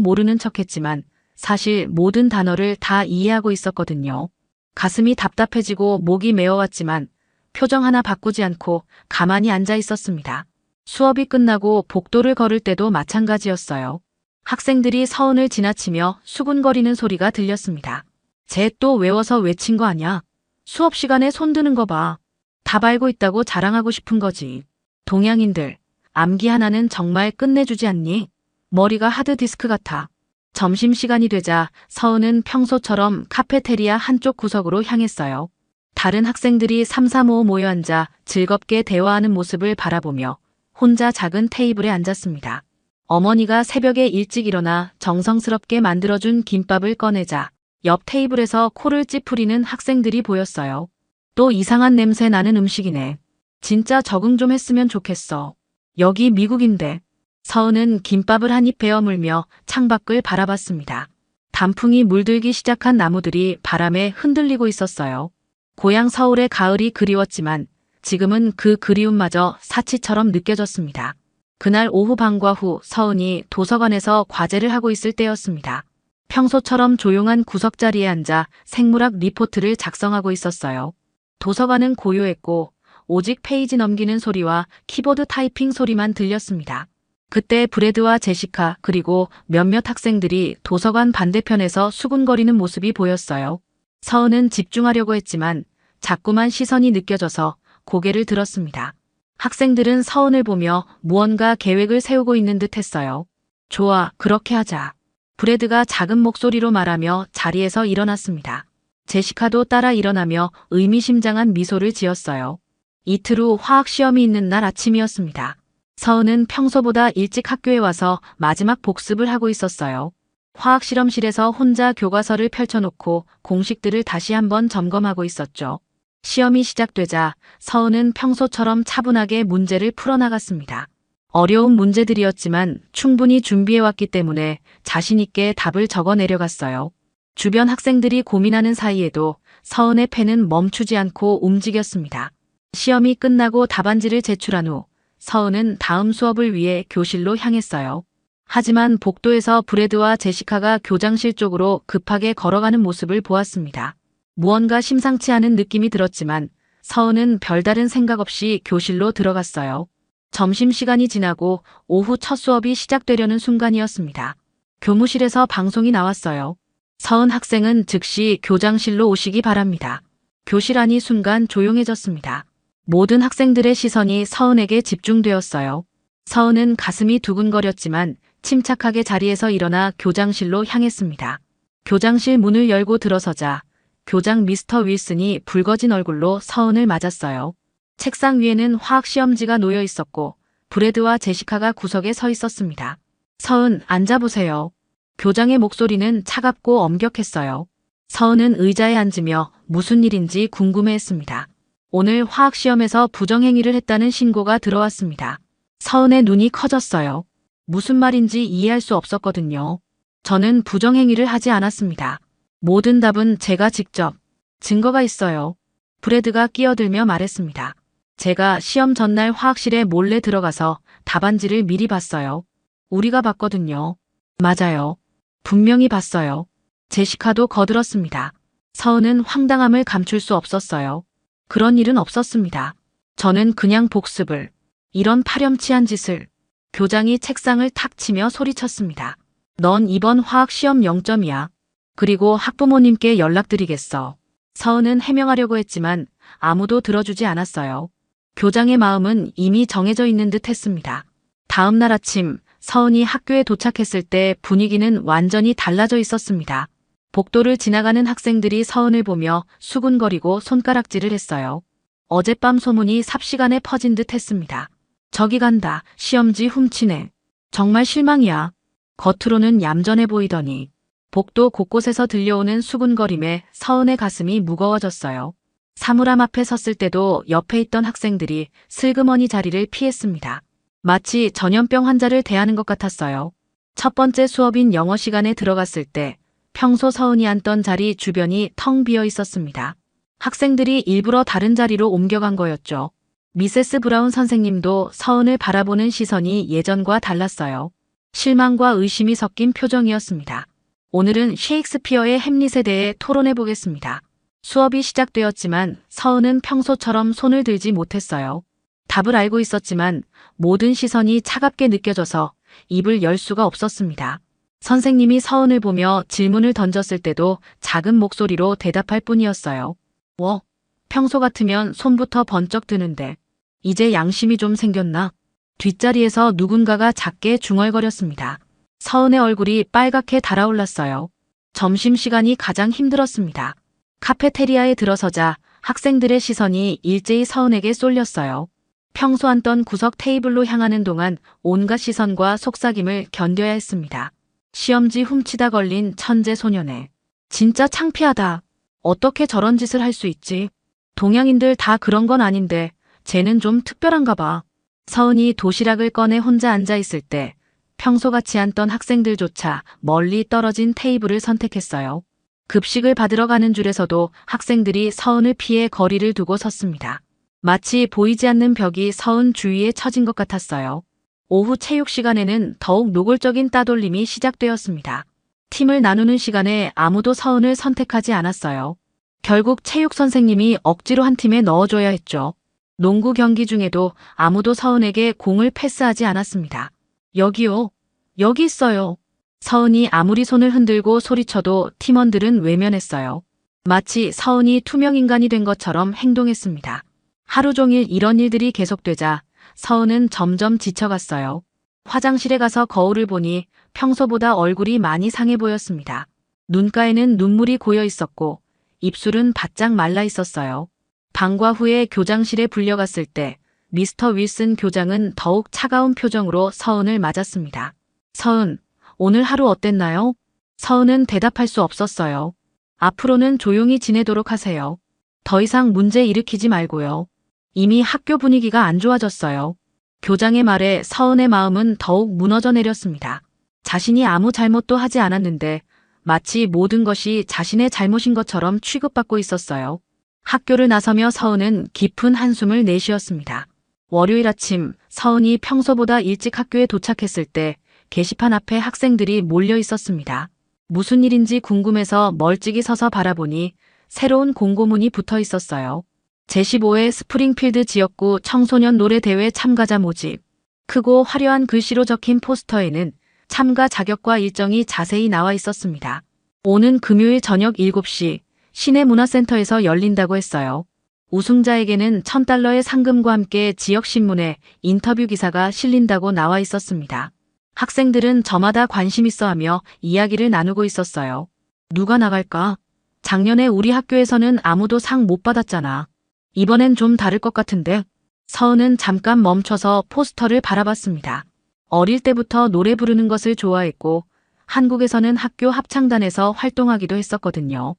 모르는 척했지만 사실 모든 단어를 다 이해하고 있었거든요. 가슴이 답답해지고 목이 메어왔지만 표정 하나 바꾸지 않고 가만히 앉아 있었습니다. 수업이 끝나고 복도를 걸을 때도 마찬가지였어요. 학생들이 서은을 지나치며 수군거리는 소리가 들렸습니다. 쟤 또 외워서 외친 거 아냐? 수업 시간에 손드는 거 봐. 답 알고 있다고 자랑하고 싶은 거지. 동양인들, 암기 하나는 정말 끝내주지 않니? 머리가 하드디스크 같아. 점심시간이 되자 서은은 평소처럼 카페테리아 한쪽 구석으로 향했어요. 다른 학생들이 삼삼오오 모여 앉아 즐겁게 대화하는 모습을 바라보며 혼자 작은 테이블에 앉았습니다. 어머니가 새벽에 일찍 일어나 정성스럽게 만들어준 김밥을 꺼내자 옆 테이블에서 코를 찌푸리는 학생들이 보였어요. 또 이상한 냄새 나는 음식이네. 진짜 적응 좀 했으면 좋겠어. 여기 미국인데. 서은은 김밥을 한 입 베어 물며 창밖을 바라봤습니다. 단풍이 물들기 시작한 나무들이 바람에 흔들리고 있었어요. 고향 서울의 가을이 그리웠지만 지금은 그 그리움마저 사치처럼 느껴졌습니다. 그날 오후 방과 후 서은이 도서관에서 과제를 하고 있을 때였습니다. 평소처럼 조용한 구석자리에 앉아 생물학 리포트를 작성하고 있었어요. 도서관은 고요했고 오직 페이지 넘기는 소리와 키보드 타이핑 소리만 들렸습니다. 그때 브래드와 제시카 그리고 몇몇 학생들이 도서관 반대편에서 수군거리는 모습이 보였어요. 서은은 집중하려고 했지만 자꾸만 시선이 느껴져서 고개를 들었습니다. 학생들은 서은을 보며 무언가 계획을 세우고 있는 듯 했어요. 좋아, 그렇게 하자. 브래드가 작은 목소리로 말하며 자리에서 일어났습니다. 제시카도 따라 일어나며 의미심장한 미소를 지었어요. 이틀 후 화학 시험이 있는 날 아침이었습니다. 서은은 평소보다 일찍 학교에 와서 마지막 복습을 하고 있었어요. 화학 실험실에서 혼자 교과서를 펼쳐놓고 공식들을 다시 한번 점검하고 있었죠. 시험이 시작되자 서은은 평소처럼 차분하게 문제를 풀어나갔습니다. 어려운 문제들이었지만 충분히 준비해왔기 때문에 자신 있게 답을 적어 내려갔어요. 주변 학생들이 고민하는 사이에도 서은의 펜은 멈추지 않고 움직였습니다. 시험이 끝나고 답안지를 제출한 후 서은은 다음 수업을 위해 교실로 향했어요. 하지만 복도에서 브래드와 제시카가 교장실 쪽으로 급하게 걸어가는 모습을 보았습니다. 무언가 심상치 않은 느낌이 들었지만 서은은 별다른 생각 없이 교실로 들어갔어요. 점심시간이 지나고 오후 첫 수업이 시작되려는 순간이었습니다. 교무실에서 방송이 나왔어요. 서은 학생은 즉시 교장실로 오시기 바랍니다. 교실 안이 순간 조용해졌습니다. 모든 학생들의 시선이 서은에게 집중되었어요. 서은은 가슴이 두근거렸지만 침착하게 자리에서 일어나 교장실로 향했습니다. 교장실 문을 열고 들어서자 교장 미스터 윌슨이 붉어진 얼굴로 서은을 맞았어요. 책상 위에는 화학시험지가 놓여 있었고 브래드와 제시카가 구석에 서 있었습니다. 서은, 앉아보세요. 교장의 목소리는 차갑고 엄격했어요. 서은은 의자에 앉으며 무슨 일인지 궁금해했습니다. 오늘 화학시험에서 부정행위를 했다는 신고가 들어왔습니다. 서은의 눈이 커졌어요. 무슨 말인지 이해할 수 없었거든요. 저는 부정행위를 하지 않았습니다. 모든 답은 제가 직접. 증거가 있어요. 브래드가 끼어들며 말했습니다. 제가 시험 전날 화학실에 몰래 들어가서 답안지를 미리 봤어요. 우리가 봤거든요. 맞아요. 분명히 봤어요. 제시카도 거들었습니다. 서은은 황당함을 감출 수 없었어요. 그런 일은 없었습니다. 저는 그냥 복습을. 이런 파렴치한 짓을. 교장이 책상을 탁 치며 소리쳤습니다. 넌 이번 화학시험 0점이야. 그리고 학부모님께 연락드리겠어. 서은은 해명하려고 했지만 아무도 들어주지 않았어요. 교장의 마음은 이미 정해져 있는 듯 했습니다. 다음 날 아침 서은이 학교에 도착했을 때 분위기는 완전히 달라져 있었습니다. 복도를 지나가는 학생들이 서은을 보며 수군거리고 손가락질을 했어요. 어젯밤 소문이 삽시간에 퍼진 듯 했습니다. 저기 간다. 시험지 훔치네. 정말 실망이야. 겉으로는 얌전해 보이더니. 복도 곳곳에서 들려오는 수군거림에 서은의 가슴이 무거워졌어요. 사물함 앞에 섰을 때도 옆에 있던 학생들이 슬그머니 자리를 피했습니다. 마치 전염병 환자를 대하는 것 같았어요. 첫 번째 수업인 영어 시간에 들어갔을 때 평소 서은이 앉던 자리 주변이 텅 비어 있었습니다. 학생들이 일부러 다른 자리로 옮겨간 거였죠. 미세스 브라운 선생님도 서은을 바라보는 시선이 예전과 달랐어요. 실망과 의심이 섞인 표정이었습니다. 오늘은 셰익스피어의 햄릿에 대해 토론해 보겠습니다. 수업이 시작되었지만 서은은 평소처럼 손을 들지 못했어요. 답을 알고 있었지만 모든 시선이 차갑게 느껴져서 입을 열 수가 없었습니다. 선생님이 서은을 보며 질문을 던졌을 때도 작은 목소리로 대답할 뿐이었어요. 평소 같으면 손부터 번쩍 드는데 이제 양심이 좀 생겼나? 뒷자리에서 누군가가 작게 중얼거렸습니다. 서은의 얼굴이 빨갛게 달아올랐어요. 점심시간이 가장 힘들었습니다. 카페테리아에 들어서자 학생들의 시선이 일제히 서은에게 쏠렸어요. 평소 앉던 구석 테이블로 향하는 동안 온갖 시선과 속삭임을 견뎌야 했습니다. 시험지 훔치다 걸린 천재 소년에. 진짜 창피하다. 어떻게 저런 짓을 할 수 있지? 동양인들 다 그런 건 아닌데 쟤는 좀 특별한가 봐. 서은이 도시락을 꺼내 혼자 앉아 있을 때 평소같이 앉던 학생들조차 멀리 떨어진 테이블을 선택했어요. 급식을 받으러 가는 줄에서도 학생들이 서은을 피해 거리를 두고 섰습니다. 마치 보이지 않는 벽이 서은 주위에 처진 것 같았어요. 오후 체육 시간에는 더욱 노골적인 따돌림이 시작되었습니다. 팀을 나누는 시간에 아무도 서은을 선택하지 않았어요. 결국 체육 선생님이 억지로 한 팀에 넣어줘야 했죠. 농구 경기 중에도 아무도 서은에게 공을 패스하지 않았습니다. 여기요. 여기 있어요. 서은이 아무리 손을 흔들고 소리쳐도 팀원들은 외면했어요. 마치 서은이 투명인간이 된 것처럼 행동했습니다. 하루 종일 이런 일들이 계속되자 서은은 점점 지쳐갔어요. 화장실에 가서 거울을 보니 평소보다 얼굴이 많이 상해 보였습니다. 눈가에는 눈물이 고여 있었고 입술은 바짝 말라 있었어요. 방과 후에 교장실에 불려갔을 때 미스터 윌슨 교장은 더욱 차가운 표정으로 서은을 맞았습니다. 서은, 오늘 하루 어땠나요? 서은은 대답할 수 없었어요. 앞으로는 조용히 지내도록 하세요. 더 이상 문제 일으키지 말고요. 이미 학교 분위기가 안 좋아졌어요. 교장의 말에 서은의 마음은 더욱 무너져 내렸습니다. 자신이 아무 잘못도 하지 않았는데 마치 모든 것이 자신의 잘못인 것처럼 취급받고 있었어요. 학교를 나서며 서은은 깊은 한숨을 내쉬었습니다. 월요일 아침 서은이 평소보다 일찍 학교에 도착했을 때 게시판 앞에 학생들이 몰려 있었습니다. 무슨 일인지 궁금해서 멀찍이 서서 바라보니 새로운 공고문이 붙어 있었어요. 제15회 스프링필드 지역구 청소년 노래대회 참가자 모집. 크고 화려한 글씨로 적힌 포스터에는 참가 자격과 일정이 자세히 나와 있었습니다. 오는 금요일 저녁 7시 시내문화센터에서 열린다고 했어요. 우승자에게는 $1,000의 상금과 함께 지역신문에 인터뷰 기사가 실린다고 나와 있었습니다. 학생들은 저마다 관심 있어 하며 이야기를 나누고 있었어요. 누가 나갈까? 작년에 우리 학교에서는 아무도 상 못 받았잖아. 이번엔 좀 다를 것 같은데. 서은은 잠깐 멈춰서 포스터를 바라봤습니다. 어릴 때부터 노래 부르는 것을 좋아했고 한국에서는 학교 합창단에서 활동하기도 했었거든요.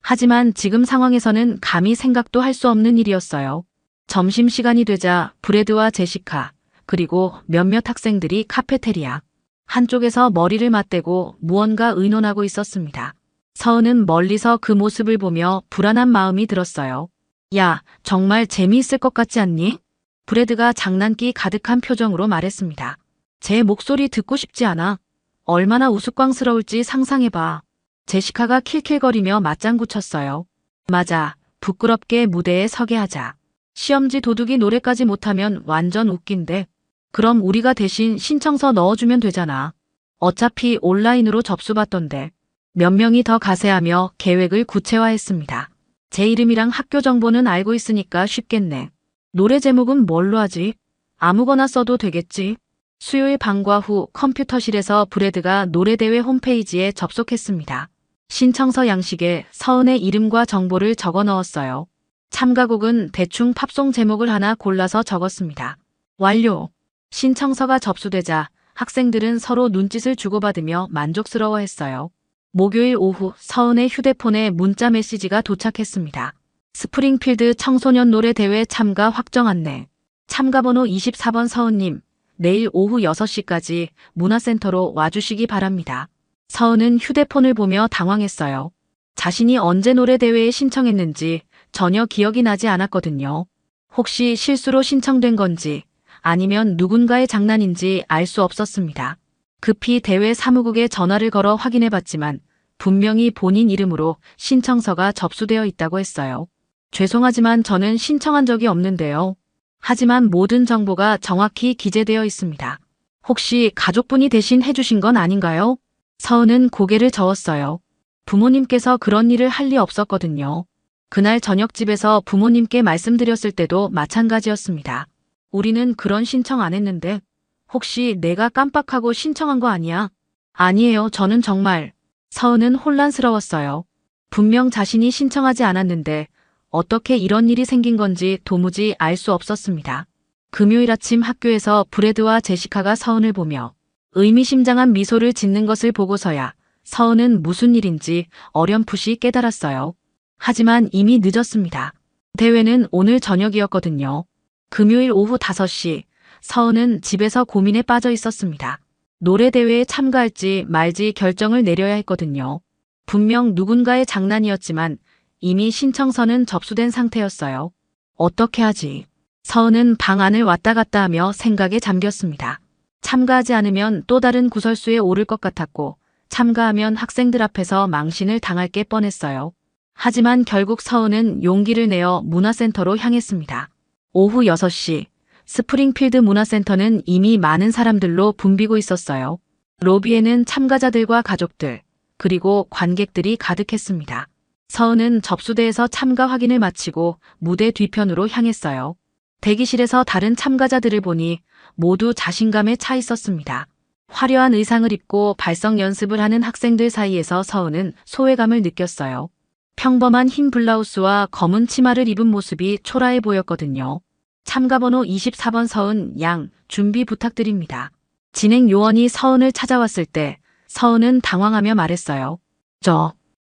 하지만 지금 상황에서는 감히 생각도 할 수 없는 일이었어요. 점심시간이 되자 브래드와 제시카 그리고 몇몇 학생들이 카페테리아 한쪽에서 머리를 맞대고 무언가 의논하고 있었습니다. 서은은 멀리서 그 모습을 보며 불안한 마음이 들었어요. 야, 정말 재미있을 것 같지 않니? 브래드가 장난기 가득한 표정으로 말했습니다. 제 목소리 듣고 싶지 않아. 얼마나 우스꽝스러울지 상상해봐. 제시카가 킬킬거리며 맞장구 쳤어요. 맞아. 부끄럽게 무대에 서게 하자. 시험지 도둑이 노래까지 못하면 완전 웃긴데. 그럼 우리가 대신 신청서 넣어주면 되잖아. 어차피 온라인으로 접수받던데. 몇 명이 더 가세하며 계획을 구체화했습니다. 제 이름이랑 학교 정보는 알고 있으니까 쉽겠네. 노래 제목은 뭘로 하지? 아무거나 써도 되겠지? 수요일 방과 후 컴퓨터실에서 브래드가 노래대회 홈페이지에 접속했습니다. 신청서 양식에 서은의 이름과 정보를 적어 넣었어요. 참가곡은 대충 팝송 제목을 하나 골라서 적었습니다. 완료. 신청서가 접수되자 학생들은 서로 눈짓을 주고받으며 만족스러워했어요. 목요일 오후 서은의 휴대폰에 문자 메시지가 도착했습니다. 스프링필드 청소년 노래대회 참가 확정 안내. 참가번호 24번 서은님. 내일 오후 6시까지 문화센터로 와주시기 바랍니다. 서은은 휴대폰을 보며 당황했어요. 자신이 언제 노래대회에 신청했는지 전혀 기억이 나지 않았거든요. 혹시 실수로 신청된 건지 아니면 누군가의 장난인지 알 수 없었습니다. 급히 대회 사무국에 전화를 걸어 확인해봤지만 분명히 본인 이름으로 신청서가 접수되어 있다고 했어요. 죄송하지만 저는 신청한 적이 없는데요. 하지만 모든 정보가 정확히 기재되어 있습니다. 혹시 가족분이 대신 해주신 건 아닌가요? 서은은 고개를 저었어요. 부모님께서 그런 일을 할 리 없었거든요. 그날 저녁 집에서 부모님께 말씀드렸을 때도 마찬가지였습니다. 우리는 그런 신청 안 했는데 혹시 내가 깜빡하고 신청한 거 아니야? 아니에요. 저는 정말. 서은은 혼란스러웠어요. 분명 자신이 신청하지 않았는데 어떻게 이런 일이 생긴 건지 도무지 알 수 없었습니다. 금요일 아침 학교에서 브래드와 제시카가 서은을 보며 의미심장한 미소를 짓는 것을 보고서야 서은은 무슨 일인지 어렴풋이 깨달았어요. 하지만 이미 늦었습니다. 대회는 오늘 저녁이었거든요. 금요일 오후 5시 서은은 집에서 고민에 빠져 있었습니다. 노래대회에 참가할지 말지 결정을 내려야 했거든요. 분명 누군가의 장난이었지만 이미 신청서는 접수된 상태였어요. 어떻게 하지? 서은은 방 안을 왔다 갔다 하며 생각에 잠겼습니다. 참가하지 않으면 또 다른 구설수에 오를 것 같았고 참가하면 학생들 앞에서 망신을 당할 게 뻔했어요. 하지만 결국 서은은 용기를 내어 문화센터로 향했습니다. 오후 6시 스프링필드 문화센터는 이미 많은 사람들로 붐비고 있었어요. 로비에는 참가자들과 가족들, 그리고 관객들이 가득했습니다. 서은은 접수대에서 참가 확인을 마치고 무대 뒤편으로 향했어요. 대기실에서 다른 참가자들을 보니 모두 자신감에 차 있었습니다. 화려한 의상을 입고 발성 연습을 하는 학생들 사이에서 서은은 소외감을 느꼈어요. 평범한 흰 블라우스와 검은 치마를 입은 모습이 초라해 보였거든요. 참가번호 24번 서은 양, 준비 부탁드립니다. 진행 요원이 서은을 찾아왔을 때 서은은 당황하며 말했어요.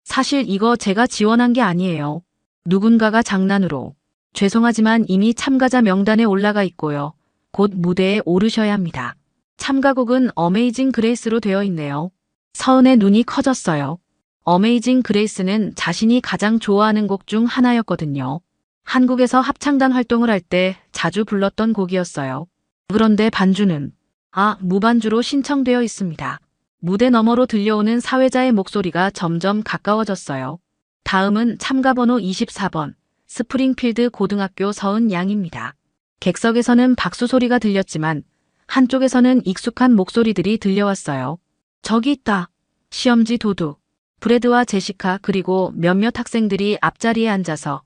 사실 이거 제가 지원한 게 아니에요. 누군가가 장난으로. 죄송하지만 이미 참가자 명단에 올라가 있고요. 곧 무대에 오르셔야 합니다. 참가곡은 어메이징 그레이스로 되어 있네요. 서은의 눈이 커졌어요. 어메이징 그레이스는 자신이 가장 좋아하는 곡 중 하나였거든요. 한국에서 합창단 활동을 할 때 자주 불렀던 곡이었어요. 그런데 반주는 무반주로 신청되어 있습니다. 무대 너머로 들려오는 사회자의 목소리가 점점 가까워졌어요. 다음은 참가번호 24번 스프링필드 고등학교 서은 양입니다. 객석에서는 박수 소리가 들렸지만 한쪽에서는 익숙한 목소리들이 들려왔어요. 저기 있다. 시험지 도둑. 브래드와 제시카 그리고 몇몇 학생들이 앞자리에 앉아서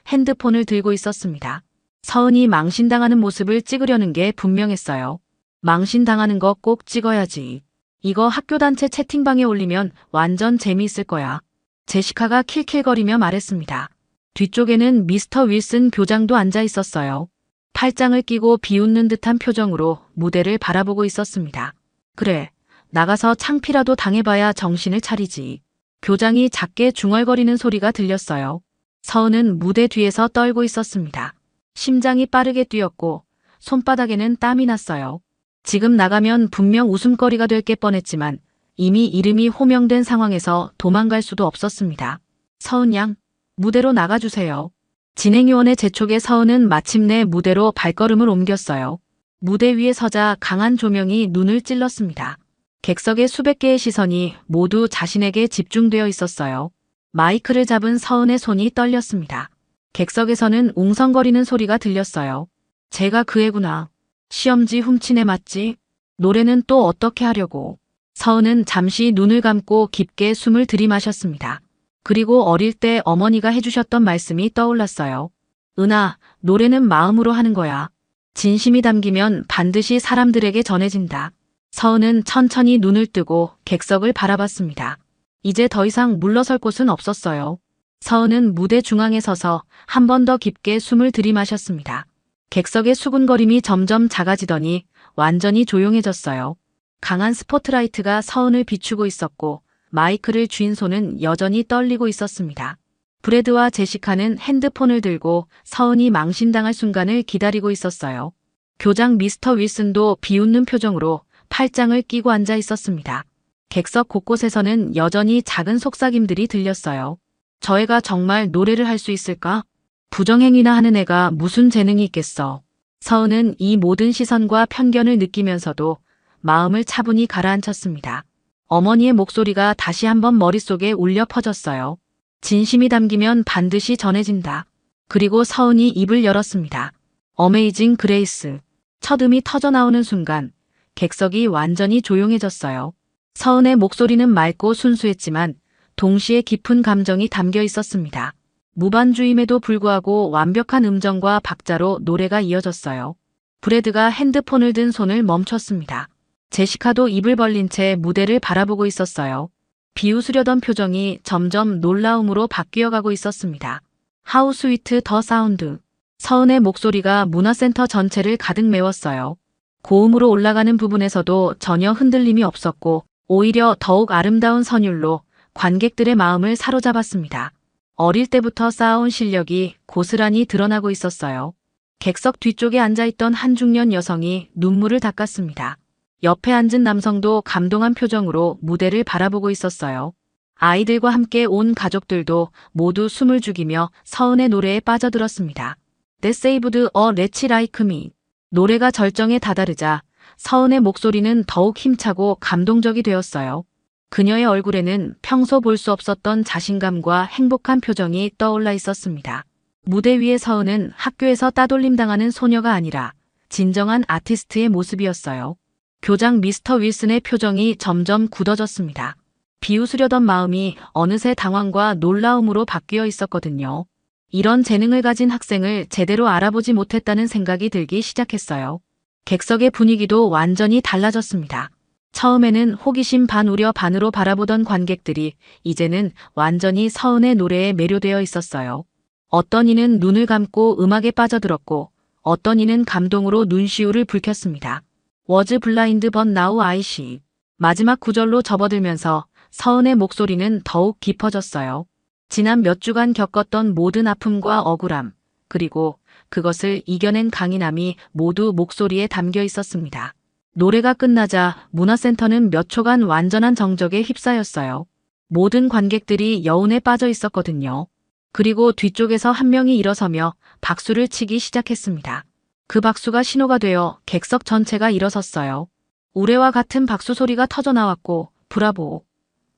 핸드폰을 들고 있었습니다. 서은이 망신당하는 모습을 찍으려는 게 분명했어요. 망신당하는 거 꼭 찍어야지. 이거 학교 단체 채팅방에 올리면 완전 재미있을 거야. 제시카가 킬킬거리며 말했습니다. 뒤쪽에는 미스터 윌슨 교장도 앉아 있었어요. 팔짱을 끼고 비웃는 듯한 표정으로 무대를 바라보고 있었습니다. 그래, 나가서 창피라도 당해봐야 정신을 차리지. 교장이 작게 중얼거리는 소리가 들렸어요. 서은은 무대 뒤에서 떨고 있었습니다. 심장이 빠르게 뛰었고 손바닥에는 땀이 났어요. 지금 나가면 분명 웃음거리가 될 게 뻔했지만 이미 이름이 호명된 상황에서 도망갈 수도 없었습니다. 서은 양, 무대로 나가주세요. 진행요원의 재촉에 서은은 마침내 무대로 발걸음을 옮겼어요. 무대 위에 서자 강한 조명이 눈을 찔렀습니다. 객석의 수백 개의 시선이 모두 자신에게 집중되어 있었어요. 마이크를 잡은 서은의 손이 떨렸습니다. 객석에서는 웅성거리는 소리가 들렸어요. 제가 그 애구나. 시험지 훔친 애 맞지? 노래는 또 어떻게 하려고. 서은은 잠시 눈을 감고 깊게 숨을 들이마셨습니다. 그리고 어릴 때 어머니가 해주셨던 말씀이 떠올랐어요. 은하, 노래는 마음으로 하는 거야. 진심이 담기면 반드시 사람들에게 전해진다. 서은은 천천히 눈을 뜨고 객석을 바라봤습니다. 이제 더 이상 물러설 곳은 없었어요. 서은은 무대 중앙에 서서 한 번 더 깊게 숨을 들이마셨습니다. 객석의 수군거림이 점점 작아지더니 완전히 조용해졌어요. 강한 스포트라이트가 서은을 비추고 있었고 마이크를 쥔 손은 여전히 떨리고 있었습니다. 브래드와 제시카는 핸드폰을 들고 서은이 망신당할 순간을 기다리고 있었어요. 교장 미스터 윌슨도 비웃는 표정으로 팔짱을 끼고 앉아 있었습니다. 객석 곳곳에서는 여전히 작은 속삭임들이 들렸어요. 저 애가 정말 노래를 할 수 있을까? 부정행위나 하는 애가 무슨 재능이 있겠어. 서은은 이 모든 시선과 편견을 느끼면서도 마음을 차분히 가라앉혔습니다. 어머니의 목소리가 다시 한번 머릿속에 울려 퍼졌어요. 진심이 담기면 반드시 전해진다. 그리고 서은이 입을 열었습니다. 어메이징 그레이스. 첫 음이 터져나오는 순간 객석이 완전히 조용해졌어요. 서은의 목소리는 맑고 순수했지만 동시에 깊은 감정이 담겨 있었습니다. 무반주임에도 불구하고 완벽한 음정과 박자로 노래가 이어졌어요. 브래드가 핸드폰을 든 손을 멈췄습니다. 제시카도 입을 벌린 채 무대를 바라보고 있었어요. 비웃으려던 표정이 점점 놀라움으로 바뀌어가고 있었습니다. 하우 스위트 더 사운드. 서은의 목소리가 문화센터 전체를 가득 메웠어요. 고음으로 올라가는 부분에서도 전혀 흔들림이 없었고 오히려 더욱 아름다운 선율로 관객들의 마음을 사로잡았습니다. 어릴 때부터 쌓아온 실력이 고스란히 드러나고 있었어요. 객석 뒤쪽에 앉아있던 한 중년 여성이 눈물을 닦았습니다. 옆에 앉은 남성도 감동한 표정으로 무대를 바라보고 있었어요. 아이들과 함께 온 가족들도 모두 숨을 죽이며 서은의 노래에 빠져들었습니다. They saved a wretch like me. 노래가 절정에 다다르자 서은의 목소리는 더욱 힘차고 감동적이 되었어요. 그녀의 얼굴에는 평소 볼 수 없었던 자신감과 행복한 표정이 떠올라 있었습니다. 무대 위의 서은은 학교에서 따돌림 당하는 소녀가 아니라 진정한 아티스트의 모습이었어요. 교장 미스터 윌슨의 표정이 점점 굳어졌습니다. 비웃으려던 마음이 어느새 당황과 놀라움으로 바뀌어 있었거든요. 이런 재능을 가진 학생을 제대로 알아보지 못했다는 생각이 들기 시작했어요. 객석의 분위기도 완전히 달라졌습니다. 처음에는 호기심 반 우려 반으로 바라보던 관객들이 이제는 완전히 서은의 노래에 매료되어 있었어요. 어떤 이는 눈을 감고 음악에 빠져들었고 어떤 이는 감동으로 눈시울을 붉혔습니다. Was blind but now I see. 마지막 구절로 접어들면서 서은의 목소리는 더욱 깊어졌어요. 지난 몇 주간 겪었던 모든 아픔과 억울함, 그리고 그것을 이겨낸 강인함이 모두 목소리에 담겨 있었습니다. 노래가 끝나자 문화센터는 몇 초간 완전한 정적에 휩싸였어요. 모든 관객들이 여운에 빠져 있었거든요. 그리고 뒤쪽에서 한 명이 일어서며 박수를 치기 시작했습니다. 그 박수가 신호가 되어 객석 전체가 일어섰어요. 우레와 같은 박수 소리가 터져나왔고 브라보!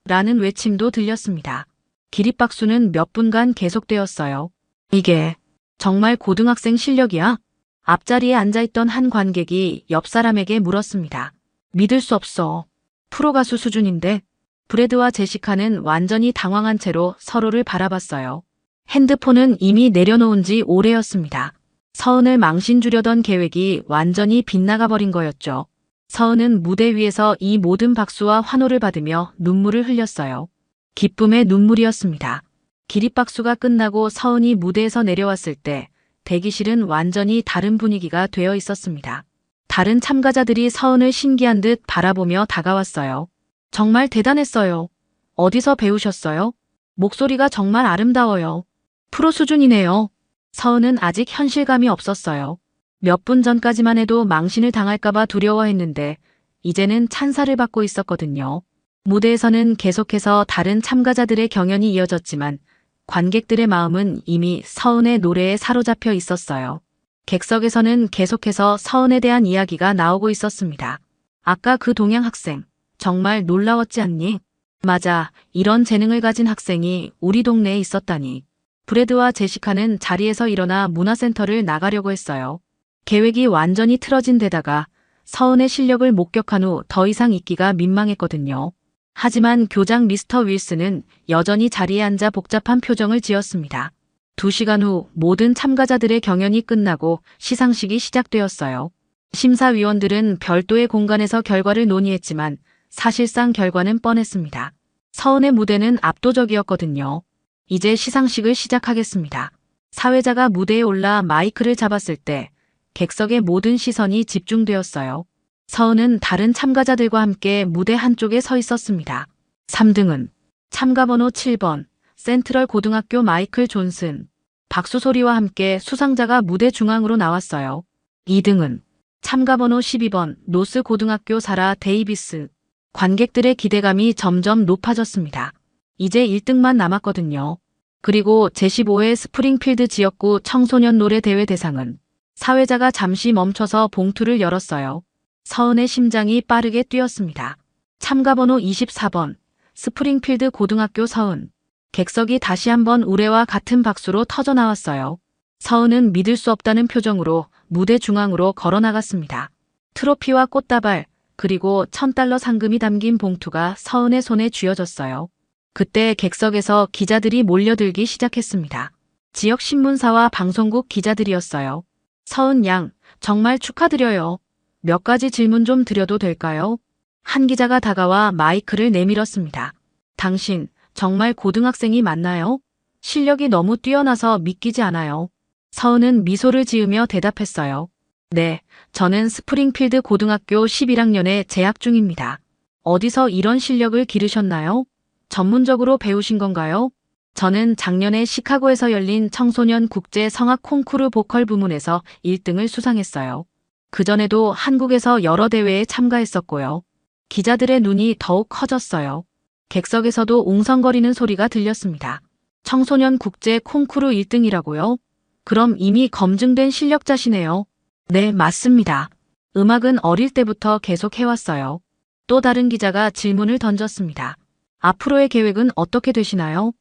라는 외침도 들렸습니다. 기립박수는 몇 분간 계속되었어요. 이게 정말 고등학생 실력이야? 앞자리에 앉아있던 한 관객이 옆 사람에게 물었습니다. 믿을 수 없어. 프로 가수 수준인데? 브래드와 제시카는 완전히 당황한 채로 서로를 바라봤어요. 핸드폰은 이미 내려놓은 지 오래였습니다. 서은을 망신 주려던 계획이 완전히 빗나가 버린 거였죠. 서은은 무대 위에서 이 모든 박수와 환호를 받으며 눈물을 흘렸어요. 기쁨의 눈물이었습니다. 기립박수가 끝나고 서은이 무대에서 내려왔을 때 대기실은 완전히 다른 분위기가 되어 있었습니다. 다른 참가자들이 서은을 신기한 듯 바라보며 다가왔어요. 정말 대단했어요. 어디서 배우셨어요? 목소리가 정말 아름다워요. 프로 수준이네요. 서은은 아직 현실감이 없었어요. 몇 분 전까지만 해도 망신을 당할까봐 두려워했는데 이제는 찬사를 받고 있었거든요. 무대에서는 계속해서 다른 참가자들의 경연이 이어졌지만 관객들의 마음은 이미 서은의 노래에 사로잡혀 있었어요. 객석에서는 계속해서 서은에 대한 이야기가 나오고 있었습니다. 아까 그 동양 학생, 정말 놀라웠지 않니? 맞아, 이런 재능을 가진 학생이 우리 동네에 있었다니. 브래드와 제시카는 자리에서 일어나 문화센터를 나가려고 했어요. 계획이 완전히 틀어진 데다가 서은의 실력을 목격한 후 더 이상 있기가 민망했거든요. 하지만 교장 미스터 윌슨은 여전히 자리에 앉아 복잡한 표정을 지었습니다. 2시간 후 모든 참가자들의 경연이 끝나고 시상식이 시작되었어요. 심사위원들은 별도의 공간에서 결과를 논의했지만 사실상 결과는 뻔했습니다. 서은의 무대는 압도적이었거든요. 이제 시상식을 시작하겠습니다. 사회자가 무대에 올라 마이크를 잡았을 때 객석의 모든 시선이 집중되었어요. 서은은 다른 참가자들과 함께 무대 한쪽에 서 있었습니다. 3등은 참가번호 7번 센트럴 고등학교 마이클 존슨. 박수 소리와 함께 수상자가 무대 중앙으로 나왔어요. 2등은 참가번호 12번 노스 고등학교 사라 데이비스. 관객들의 기대감이 점점 높아졌습니다. 이제 1등만 남았거든요. 그리고 제15회 스프링필드 지역구 청소년 노래 대회 대상은 사회자가 잠시 멈춰서 봉투를 열었어요. 서은의 심장이 빠르게 뛰었습니다. 참가번호 24번 스프링필드 고등학교 서은. 객석이 다시 한번 우레와 같은 박수로 터져나왔어요. 서은은 믿을 수 없다는 표정으로 무대 중앙으로 걸어나갔습니다. 트로피와 꽃다발 그리고 $1000 상금이 담긴 봉투가 서은의 손에 쥐어졌어요. 그때 객석에서 기자들이 몰려들기 시작했습니다. 지역 신문사와 방송국 기자들이었어요. 서은 양, 정말 축하드려요. 몇 가지 질문 좀 드려도 될까요? 한 기자가 다가와 마이크를 내밀었습니다. 당신, 정말 고등학생이 맞나요? 실력이 너무 뛰어나서 믿기지 않아요. 서은은 미소를 지으며 대답했어요. 네, 저는 스프링필드 고등학교 11학년에 재학 중입니다. 어디서 이런 실력을 기르셨나요? 전문적으로 배우신 건가요? 저는 작년에 시카고에서 열린 청소년 국제 성악 콩쿠르 보컬 부문에서 1등을 수상했어요. 그전에도 한국에서 여러 대회에 참가했었고요. 기자들의 눈이 더욱 커졌어요. 객석에서도 웅성거리는 소리가 들렸습니다. 청소년 국제 콩쿠르 1등이라고요? 그럼 이미 검증된 실력자시네요. 네, 맞습니다. 음악은 어릴 때부터 계속 해왔어요. 또 다른 기자가 질문을 던졌습니다. 앞으로의 계획은 어떻게 되시나요?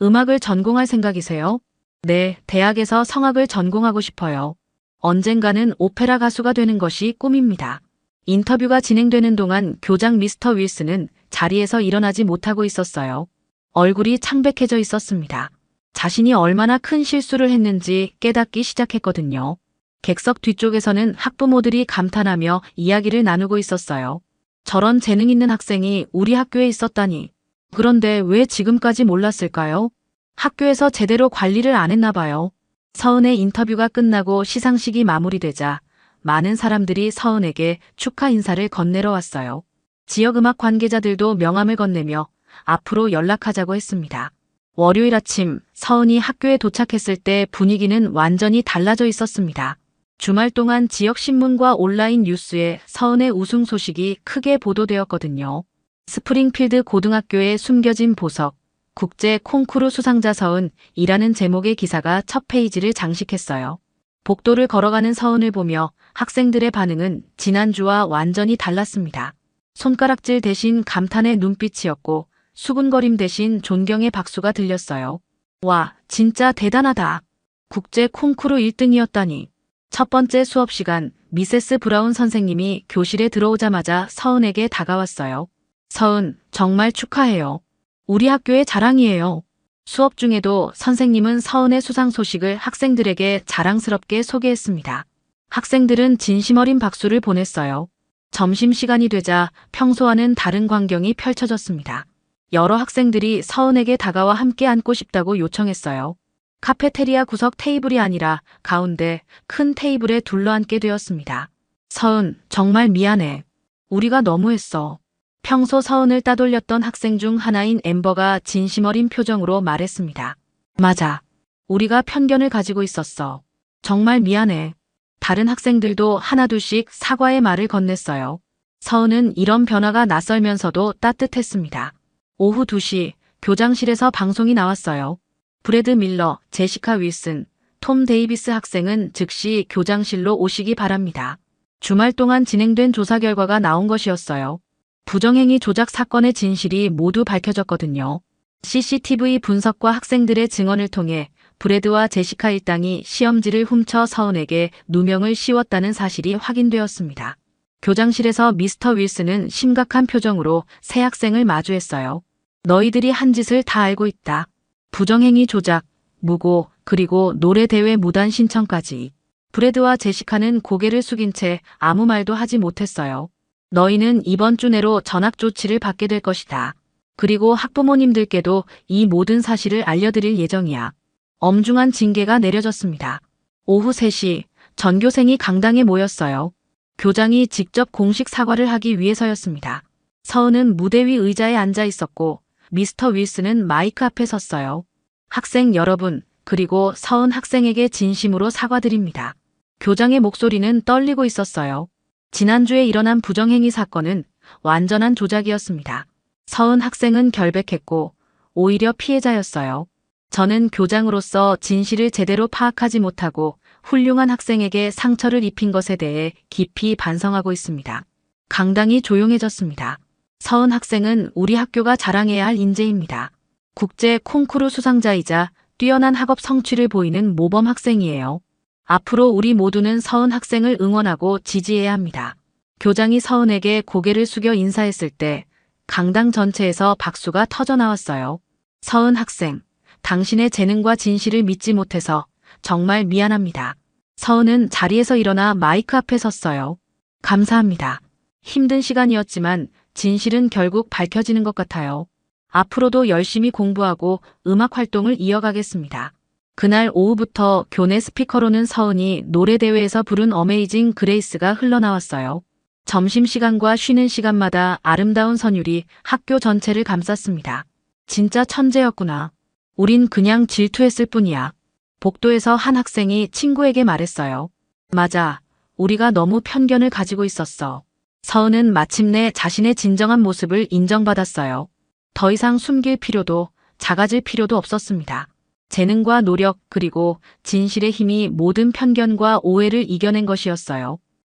음악을 전공할 생각이세요? 네, 대학에서 성악을 전공하고 싶어요. 언젠가는 오페라 가수가 되는 것이 꿈입니다. 인터뷰가 진행되는 동안 교장 미스터 윌슨은 자리에서 일어나지 못하고 있었어요. 얼굴이 창백해져 있었습니다. 자신이 얼마나 큰 실수를 했는지 깨닫기 시작했거든요. 객석 뒤쪽에서는 학부모들이 감탄하며 이야기를 나누고 있었어요. 저런 재능 있는 학생이 우리 학교에 있었다니. 그런데 왜 지금까지 몰랐을까요? 학교에서 제대로 관리를 안 했나 봐요. 서은의 인터뷰가 끝나고 시상식이 마무리되자 많은 사람들이 서은에게 축하 인사를 건네러 왔어요. 지역음악 관계자들도 명함을 건네며 앞으로 연락하자고 했습니다. 월요일 아침 서은이 학교에 도착했을 때 분위기는 완전히 달라져 있었습니다. 주말 동안 지역 신문과 온라인 뉴스에 서은의 우승 소식이 크게 보도되었거든요. 스프링필드 고등학교에 숨겨진 보석, 국제 콩쿠르 수상자 서은이라는 제목의 기사가 첫 페이지를 장식했어요. 복도를 걸어가는 서은을 보며 학생들의 반응은 지난주와 완전히 달랐습니다. 손가락질 대신 감탄의 눈빛이었고 수군거림 대신 존경의 박수가 들렸어요. 와, 진짜 대단하다. 국제 콩쿠르 1등이었다니. 첫 번째 수업 시간 미세스 브라운 선생님이 교실에 들어오자마자 서은에게 다가왔어요. 서은, 정말 축하해요. 우리 학교의 자랑이에요. 수업 중에도 선생님은 서은의 수상 소식을 학생들에게 자랑스럽게 소개했습니다. 학생들은 진심 어린 박수를 보냈어요. 점심시간이 되자 평소와는 다른 광경이 펼쳐졌습니다. 여러 학생들이 서은에게 다가와 함께 앉고 싶다고 요청했어요. 카페테리아 구석 테이블이 아니라 가운데 큰 테이블에 둘러앉게 되었습니다. 서은, 정말 미안해. 우리가 너무했어. 평소 서은을 따돌렸던 학생 중 하나인 엠버가 진심 어린 표정으로 말했습니다. 맞아. 우리가 편견을 가지고 있었어. 정말 미안해. 다른 학생들도 하나둘씩 사과의 말을 건넸어요. 서은은 이런 변화가 낯설면서도 따뜻했습니다. 오후 2시 교장실에서 방송이 나왔어요. 브래드 밀러, 제시카 윌슨, 톰 데이비스 학생은 즉시 교장실로 오시기 바랍니다. 주말 동안 진행된 조사 결과가 나온 것이었어요. 부정행위 조작 사건의 진실이 모두 밝혀졌거든요. CCTV 분석과 학생들의 증언을 통해 브래드와 제시카 일당이 시험지를 훔쳐 서은에게 누명을 씌웠다는 사실이 확인되었습니다. 교장실에서 미스터 윌슨은 심각한 표정으로 새 학생을 마주했어요. 너희들이 한 짓을 다 알고 있다. 부정행위 조작, 무고, 그리고 노래대회 무단 신청까지. 브래드와 제시카는 고개를 숙인 채 아무 말도 하지 못했어요. 너희는 이번 주 내로 전학 조치를 받게 될 것이다. 그리고 학부모님들께도 이 모든 사실을 알려드릴 예정이야. 엄중한 징계가 내려졌습니다. 오후 3시 전교생이 강당에 모였어요. 교장이 직접 공식 사과를 하기 위해서였습니다. 서은은 무대 위 의자에 앉아 있었고 미스터 윌슨은 마이크 앞에 섰어요. 학생 여러분, 그리고 서은 학생에게 진심으로 사과드립니다. 교장의 목소리는 떨리고 있었어요. 지난주에 일어난 부정행위 사건은 완전한 조작이었습니다. 서은 학생은 결백했고 오히려 피해자였어요. 저는 교장으로서 진실을 제대로 파악하지 못하고 훌륭한 학생에게 상처를 입힌 것에 대해 깊이 반성하고 있습니다. 강당이 조용해졌습니다. 서은 학생은 우리 학교가 자랑해야 할 인재입니다. 국제 콩쿠르 수상자이자 뛰어난 학업 성취를 보이는 모범 학생이에요. 앞으로 우리 모두는 서은 학생을 응원하고 지지해야 합니다. 교장이 서은에게 고개를 숙여 인사했을 때 강당 전체에서 박수가 터져나왔어요. 서은 학생, 당신의 재능과 진실을 믿지 못해서 정말 미안합니다. 서은은 자리에서 일어나 마이크 앞에 섰어요. 감사합니다. 힘든 시간이었지만 진실은 결국 밝혀지는 것 같아요. 앞으로도 열심히 공부하고 음악 활동을 이어가겠습니다. 그날 오후부터 교내 스피커로는 서은이 노래대회에서 부른 어메이징 그레이스가 흘러나왔어요. 점심시간과 쉬는 시간마다 아름다운 선율이 학교 전체를 감쌌습니다. 진짜 천재였구나. 우린 그냥 질투했을 뿐이야. 복도에서 한 학생이 친구에게 말했어요. 맞아. 우리가 너무 편견을 가지고 있었어. 서은은 마침내 자신의 진정한 모습을 인정받았어요. 더 이상 숨길 필요도 작아질 필요도 없었습니다. 재능과 노력 그리고 진실의 힘이 모든 편견과 오해를 이겨낸 것이었어요.